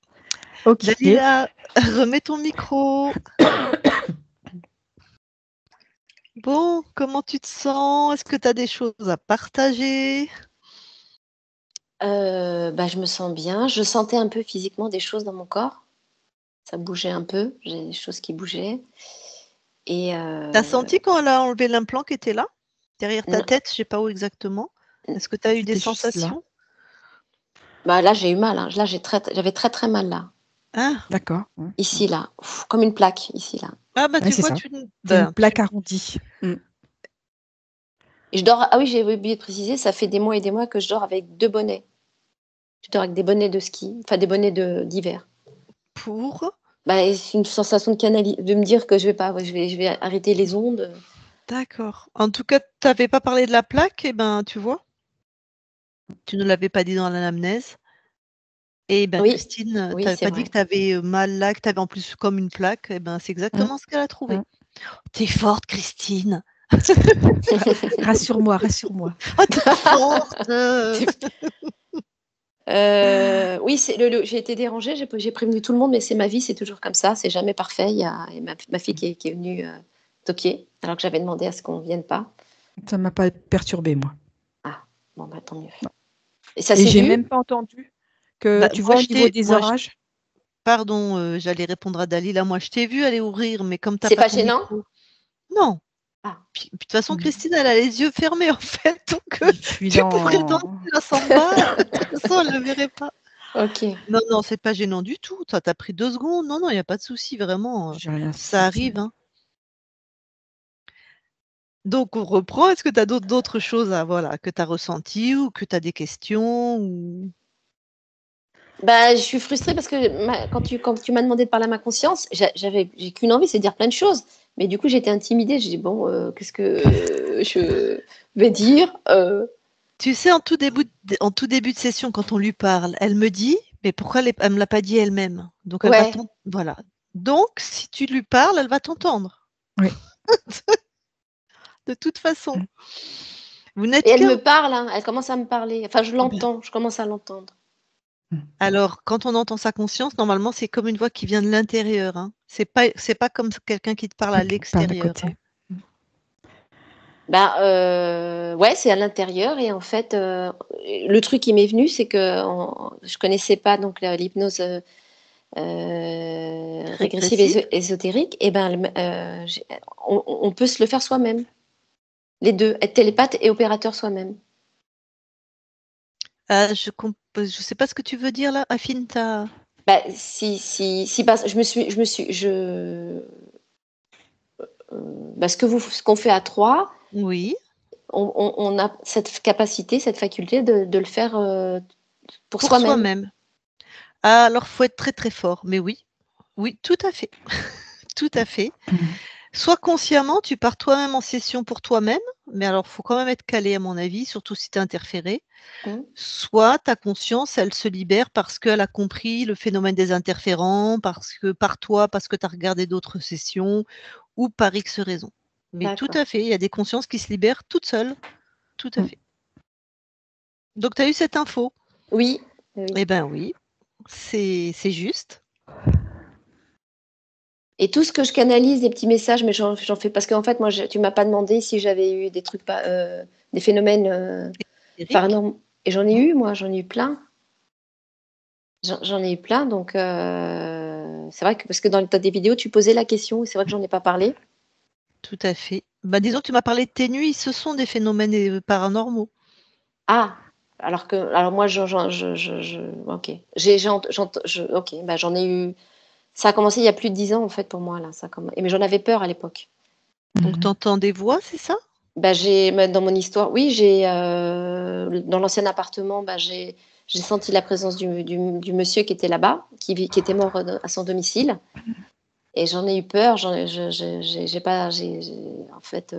Ok. Dalila, remets ton micro. Bon, comment tu te sens? Est-ce que tu as des choses à partager? Bah, je me sens bien. Je sentais un peu physiquement des choses dans mon corps. Ça bougeait un peu. J'ai des choses qui bougeaient. Et T'as senti quand elle a enlevé l'implant qui était là? Derrière ta non, tête, je sais pas où exactement. Est-ce que tu as eu des C'était juste là. sensations? bah, là, j'ai eu mal, hein. Là, j'avais très, très mal là. Ah, D'accord. Ouais. Ici, là. Ouf, comme une plaque, ici, là. ah bah Ouais, tu c'est vois, ça. C'est une plaque arrondie. Et je dors. Ah oui, j'ai oublié de préciser, ça fait des mois et des mois que je dors avec 2 bonnets. Je dors avec des bonnets de ski, enfin des bonnets d'hiver. pour. Bah, c'est une sensation de me dire que je vais pas, ouais, je vais arrêter les ondes. D'accord. En tout cas, tu n'avais pas parlé de la plaque, et ben tu vois, tu ne l'avais pas dit dans l'anamnèse. Et ben Oui, Christine, tu oui, avais c'est pas dit que vrai. tu avais mal là, que tu avais en plus comme une plaque, et ben c'est Mm, exactement ce qu'elle a trouvé. mm. Tu es forte, Christine. Rassure-moi, rassure-moi. Oh, tu es forte. Oui, j'ai été dérangée, j'ai prévenu tout le monde, mais c'est ma vie, c'est toujours comme ça, c'est jamais parfait. Il y a ma fille qui est venue toquer, alors que j'avais demandé à ce qu'on ne vienne pas. Ça m'a pas perturbée, moi. Bon, bah, tant mieux. Et ça Et s'est j'ai vu? même pas entendu que Bah, tu moi, vois au niveau des orages. pardon, j'allais répondre à Dalila. Moi, je t'ai vu aller ouvrir, mais comme tu n'as C'est pas pas ton gênant? micro. Non. Ah, Puis, de toute façon, Mm. Christine, elle a les yeux fermés, en fait. Donc, Je suis tu pourrais danser dans. la samba. De toute façon, elle ne le verrait pas. ok. Non, non, c'est pas gênant du tout. Toi, t'as pris 2 secondes. Non, non, il n'y a pas de souci, vraiment. J'ai rien Ça senti. arrive, hein. Donc, on reprend. Est-ce que tu as d'autres choses que tu as ressenties ou que tu as des questions ou... Bah, je suis frustrée parce que quand tu m'as demandé de parler à ma conscience, j'ai qu'une envie, c'est de dire plein de choses. Mais du coup, j'étais intimidée. J'ai dit, bon, qu'est-ce que je vais dire Tu sais, en tout début de session, quand on lui parle, elle me dit, mais pourquoi elle ne me l'a pas dit elle-même? Donc, elle va Ouais. t'entendre. Voilà. Donc, si tu lui parles, elle va t'entendre. Oui. De toute façon. Mm. Vous Et n'êtes elle qu'un. me parle, hein, elle commence à me parler. Enfin, je Ben, l'entends, je commence à l'entendre. alors, quand on entend sa conscience, normalement, c'est comme une voix qui vient de l'intérieur, hein. C'est pas comme quelqu'un qui te parle à Par le l'extérieur, hein. côté. Bah, ouais, c'est à l'intérieur. Et en fait, le truc qui m'est venu, c'est que je connaissais pas donc l'hypnose régressive Régressif. ésotérique. Et ben, on peut se le faire soi-même. Les deux, être télépathe et opérateur soi-même. Ah, je sais pas ce que tu veux dire là, Affine, Bah, si bah, bah, ce qu'on fait à trois, Oui, on a cette capacité, cette faculté de le faire pour pour soi-même. soi-même. Ah, alors, faut être très, très fort. Mais oui, oui, tout à fait. Tout à fait. Mm. Soit consciemment, tu pars toi-même en session pour toi-même, mais alors, faut quand même être calé, à mon avis, surtout si tu es interféré. Hein. Soit ta conscience, elle se libère parce qu'elle a compris le phénomène des interférents, parce que tu as regardé d'autres sessions ou par X raison. Mais tout D'accord. à fait, il y a des consciences qui se libèrent toutes seules. Tout à Mm. fait. Donc, tu as eu cette info? Oui, oui. Eh ben oui, c'est juste. Et tout ce que je canalise, des petits messages, mais j'en fais parce qu'en fait, moi, tu m'as pas demandé si j'avais eu des trucs, des phénomènes Eric? paranormaux. Et j'en ai Mmh. eu, moi, j'en ai eu plein. J'en ai eu plein, donc c'est vrai que parce que dans des vidéos, tu posais la question, et c'est vrai que j'en ai pas parlé. Tout à fait. Bah, disons que tu m'as parlé de tes nuits, ce sont des phénomènes, paranormaux. Ah, alors moi, ok, ok, bah, j'en ai eu. Ça a commencé il y a plus de 10 ans en fait pour moi là, mais j'en avais peur à l'époque. Donc tu entends des voix, c'est ça? Bah, dans mon histoire, oui, dans l'ancien appartement, bah, j'ai senti la présence du monsieur qui était là-bas, qui était mort à son domicile. Et j'en ai eu peur. J'ai pas, en fait,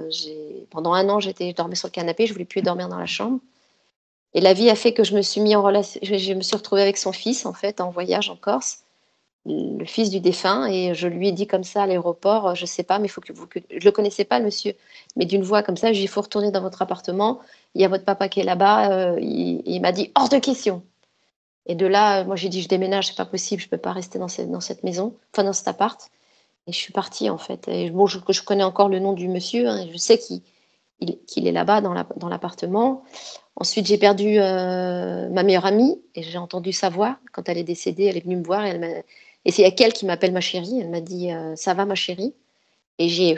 pendant un an, je dormais sur le canapé, je voulais plus dormir dans la chambre. Et la vie a fait que je me suis mis en relation, je me suis retrouvée avec son fils, en fait, en voyage en Corse, le fils du défunt, et je lui ai dit comme ça à l'aéroport, je sais pas, mais il faut je le connaissais pas, le monsieur, mais d'une voix comme ça, j'ai dit, il faut retourner dans votre appartement, il y a votre papa qui est là-bas, il m'a dit, hors de question. Et de là, moi j'ai dit, je déménage, c'est pas possible, je peux pas rester dans cette maison, enfin dans cet appart. Et je suis partie, en fait. Et bon, je connais encore le nom du monsieur, hein, et je sais qu'il est là-bas dans l'appartement. Ensuite, j'ai perdu ma meilleure amie et j'ai entendu sa voix. Quand elle est décédée, elle est venue me voir et c'est elle qui m'appelle ma chérie. Elle m'a dit ça va, ma chérie. Et j'ai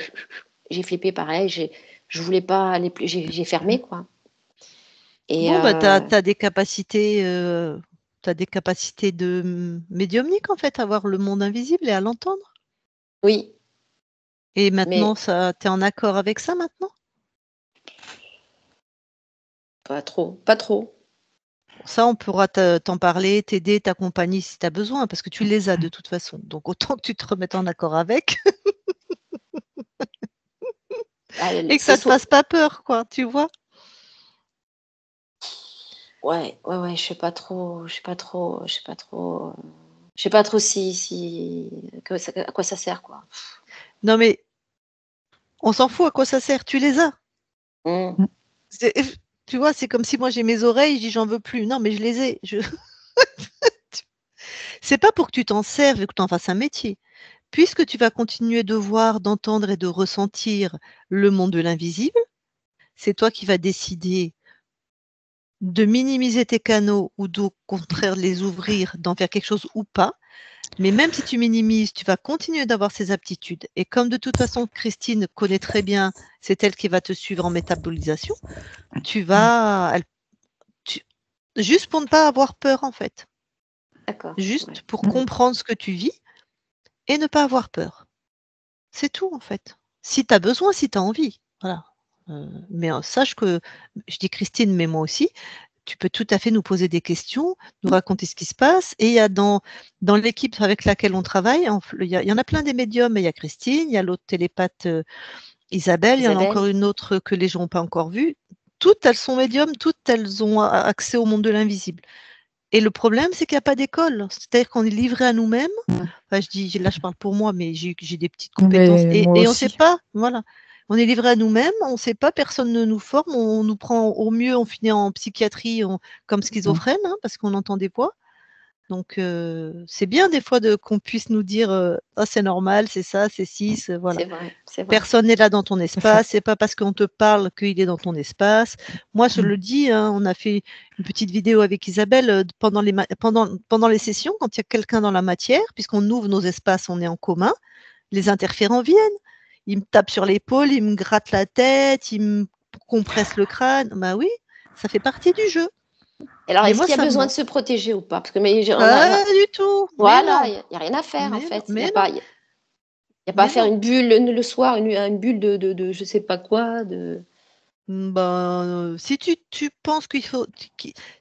flippé pareil. Je voulais pas aller plus. J'ai fermé, quoi. Et Bon, bah, tu as des capacités, de médiumnique, en fait, à voir le monde invisible et à l'entendre. oui, Et maintenant, mais tu es en accord avec ça maintenant? pas trop, pas trop. Ça, on pourra t'en parler, t'aider, t'accompagner si tu as besoin, parce que tu les as de toute façon. Donc autant que tu te remettes en accord avec et que C'est ça te soit. fasse pas peur, quoi, tu vois? Ouais, ouais, ouais. Je sais pas trop. Je sais pas trop à quoi ça sert, quoi. Non, mais on s'en fout à quoi ça sert, tu les as. Mm. Mm. Tu vois, c'est comme si moi j'ai mes oreilles, je dis j'en veux plus. Non, mais je les ai. C'est pas pour que tu t'en serves et que tu en fasses un métier. Puisque tu vas continuer de voir, d'entendre et de ressentir le monde de l'invisible, c'est toi qui vas décider de minimiser tes canaux ou d'au contraire les ouvrir, d'en faire quelque chose ou pas. Mais même si tu minimises, tu vas continuer d'avoir ces aptitudes. Et comme de toute façon, Christine connaît très bien, c'est elle qui va te suivre en métabolisation, juste pour ne pas avoir peur en fait. D'accord. Juste Ouais. pour comprendre ce que tu vis et ne pas avoir peur. C'est tout en fait. Si tu as besoin, si tu as envie. Voilà. Mais sache que, je dis Christine, mais moi aussi, tu peux tout à fait nous poser des questions, nous raconter ce qui se passe. Et il y a dans l'équipe avec laquelle on travaille, il y en a plein des médiums, mais il y a Christine, il y a l'autre télépathe Isabelle, il y en a encore une autre que les gens n'ont pas encore vue. Toutes, elles sont médiums, toutes, elles ont accès au monde de l'invisible. Et le problème, c'est qu'il n'y a pas d'école. C'est-à-dire qu'on est livré à nous-mêmes. Enfin, là, je parle pour moi, mais j'ai des petites compétences. Et on ne sait pas, voilà. On est livré à nous-mêmes, on ne sait pas, personne ne nous forme, on nous prend au mieux, on finit en psychiatrie comme schizophrène, parce qu'on entend des voix. Donc, c'est bien des fois qu'on puisse nous dire ah, c'est normal, c'est ça, c'est ci, voilà. C'est vrai, c'est vrai. Personne n'est là dans ton espace, c'est pas parce qu'on te parle qu'il est dans ton espace. Moi, je le dis, on a fait une petite vidéo avec Isabelle pendant les sessions, quand il y a quelqu'un dans la matière, puisqu'on ouvre nos espaces, on est en commun, les interférents viennent. Ils me tapent sur l'épaule, ils me grattent la tête, ils me compressent le crâne. Bah oui, ça fait partie du jeu. Alors, est-ce qu'il y a besoin de se protéger ou pas? Parce que, pas du tout. Voilà, il n'y a rien à faire en fait. Il n'y a pas à faire une bulle le soir, une bulle de je ne sais pas quoi. Si tu penses qu'il faut,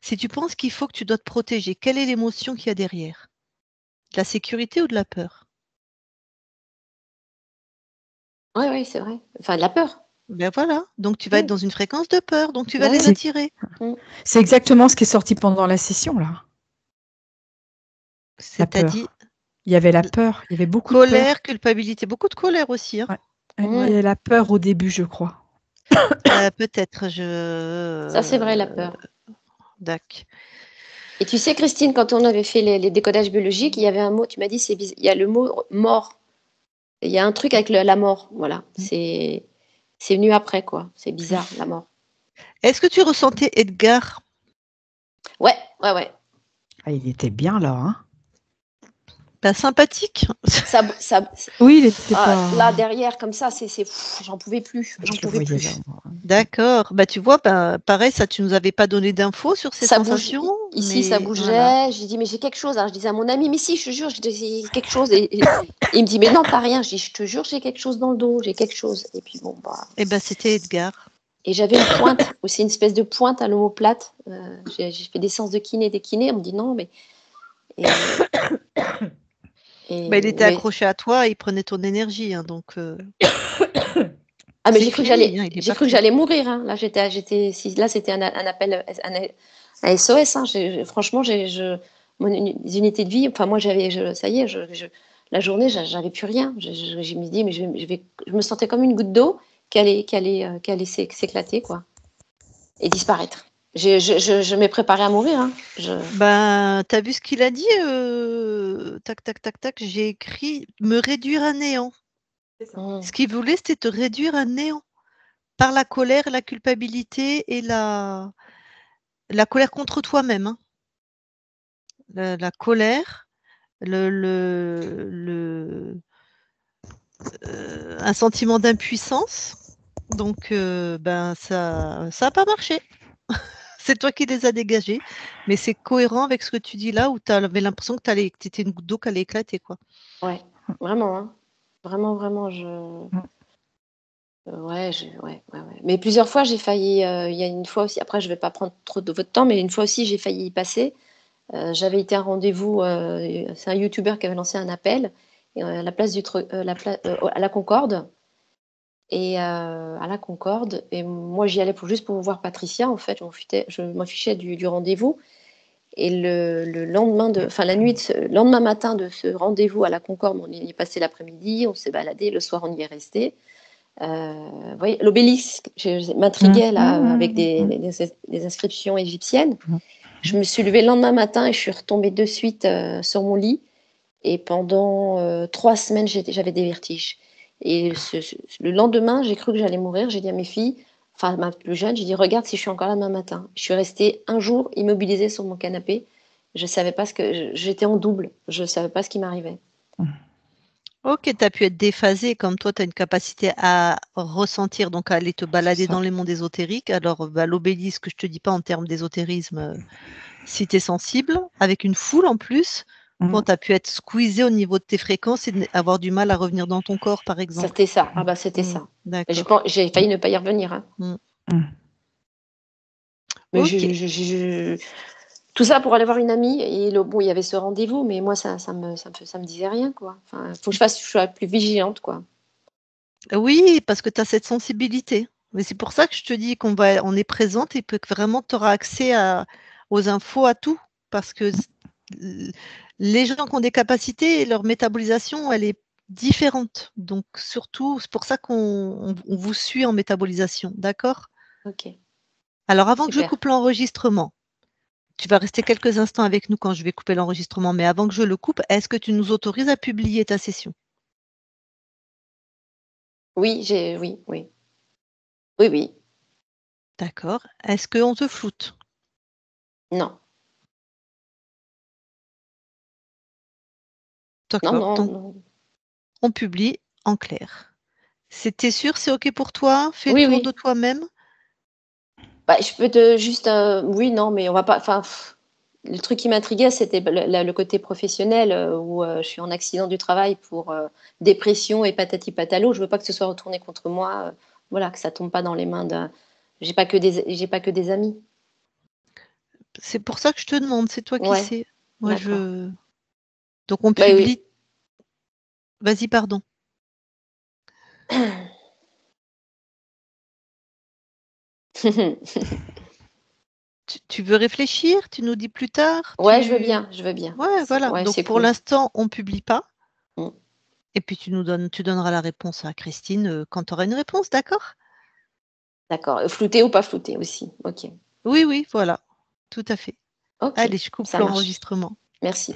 si tu penses qu'il faut que tu dois te protéger, quelle est l'émotion qu'il y a derrière? De la sécurité ou de la peur? Oui, c'est vrai. Enfin, de la peur. Ben voilà, donc tu vas être dans une fréquence de peur, donc tu vas les attirer. C'est exactement ce qui est sorti pendant la session, là. C'est-à-dire, il y avait la peur, il y avait beaucoup de colère, culpabilité, beaucoup de colère aussi. Hein. Ouais. Il y avait la peur au début, je crois. Peut-être, Ça, c'est vrai, la peur. D'accord. Et tu sais, Christine, quand on avait fait les décodages biologiques, il y avait un mot, tu m'as dit, il y a le mot mort. Il y a un truc avec la mort, voilà. C'est venu après, quoi. C'est bizarre, la mort. Est-ce que tu ressentais Edgar? Ouais. Ah, il était bien là, hein. Sympathique. Oui, il était pas... Là, derrière, comme ça, j'en pouvais plus. D'accord. Tu vois, pareil, ça, tu nous avais pas donné d'infos sur ces sensations. Ici, ça bougeait. Voilà. J'ai dit, mais j'ai quelque chose. Alors, je disais à mon ami, mais si, je te jure, j'ai quelque chose. Et il me dit, mais non, pas rien. Je dis, je te jure, j'ai quelque chose dans le dos, j'ai quelque chose. Et puis, bon, c'était Edgar. Et j'avais une pointe, aussi une espèce de pointe à l'omoplate. J'ai fait des séances de kiné, On me dit, non, mais... il était accroché à toi, il prenait ton énergie, hein, donc. Ah, mais j'ai cru que j'allais mourir. Hein. Là, c'était un appel, un SOS. Hein. Franchement, mon unité de vie. Enfin, moi, ça y est, la journée, j'avais plus rien. Je me dis, mais je me sentais comme une goutte d'eau qui allait s'éclater, quoi, et disparaître. Je m'ai préparée à mourir. Hein. T'as vu ce qu'il a dit tac, tac, tac, tac. J'ai écrit me réduire à néant. Ce qu'il voulait, c'était te réduire à néant par la colère, la culpabilité et la colère contre toi-même. Hein. La colère, un sentiment d'impuissance. Donc, ça n'a pas marché. C'est toi qui les as dégagés, mais c'est cohérent avec ce que tu dis là, où tu avais l'impression que tu étais une goutte d'eau qui allait éclater, quoi. Ouais, vraiment, hein. Vraiment, ouais. Mais plusieurs fois, j'ai failli. Il y a une fois aussi. Après, je ne vais pas prendre trop de votre temps, mais une fois aussi, j'ai failli y passer. J'avais été à un rendez-vous. C'est un YouTuber qui avait lancé un appel à la place à la Concorde. Et à la Concorde. Et moi, j'y allais juste pour voir Patricia. En fait, je m'en fichais du rendez-vous. Et le lendemain lendemain matin de ce rendez-vous à la Concorde, on y est passé l'après-midi, on s'est baladé, le soir on y est resté. Vous voyez, l'obélisque, je m'intriguais là avec des inscriptions égyptiennes. Je me suis levée le lendemain matin et je suis retombée de suite sur mon lit. Et pendant 3 semaines, j'avais des vertiges. Et le lendemain, j'ai cru que j'allais mourir. J'ai dit à mes filles, enfin ma plus jeune, j'ai dit regarde si je suis encore là demain matin. Je suis restée un jour immobilisée sur mon canapé. Je savais pas j'étais en double. Je savais pas ce qui m'arrivait. Ok, tu as pu être déphasé, comme toi, tu as une capacité à ressentir, donc à aller te balader dans les mondes ésotériques. Alors, l'obélisque, je te dis pas en termes d'ésotérisme, si tu es sensible, avec une foule en plus, bon, tu as pu être squeezé au niveau de tes fréquences et avoir du mal à revenir dans ton corps, par exemple. C'était ça. Ah bah c'était ça. D'accord. J'ai failli ne pas y revenir. Hein. Mais Ok. tout ça pour aller voir une amie et bon, il y avait ce rendez-vous, mais moi ça me disait rien quoi. Enfin, faut que je sois plus vigilante quoi. Oui, parce que tu as cette sensibilité. Mais c'est pour ça que je te dis on est présente et que vraiment tu auras accès aux infos, à tout. Parce que les gens qui ont des capacités, leur métabolisation, elle est différente. Donc surtout, c'est pour ça qu'on vous suit en métabolisation. D'accord? Ok. Alors avant que je Super. coupe l'enregistrement, tu vas rester quelques instants avec nous quand je vais couper l'enregistrement, mais avant que je le coupe, est-ce que tu nous autorises à publier ta session? Oui, oui. Oui. D'accord. Est-ce qu'on te floute? Non. D'accord. Donc, Non. on publie en clair. T'es sûr, c'est OK pour toi? Fais le Oui, tour de oui. toi-même. Bah, je peux te juste oui, non, mais on va pas. Enfin, le truc qui m'intriguait, c'était le côté professionnel où je suis en accident du travail pour dépression et patati patalo. Je veux pas que ce soit retourné contre moi. Voilà, que ça tombe pas dans les mains d'un. J'ai pas que des amis. C'est pour ça que je te demande, c'est toi qui Ouais, sais. Moi, d'accord. Donc on Bah oui. publie. Vas-y, pardon. Tu veux réfléchir? Tu nous dis plus tard? Ouais, je veux bien, je veux bien. Ouais, voilà. Ouais, Donc c'est pour cool. l'instant, on publie pas. Mm. Et puis tu donneras la réponse à Christine quand tu auras une réponse, d'accord? D'accord. Flouté ou pas flouté aussi. Ok. Oui, voilà. Tout à fait. Ok, Allez, je coupe ça marche. l'enregistrement. Merci.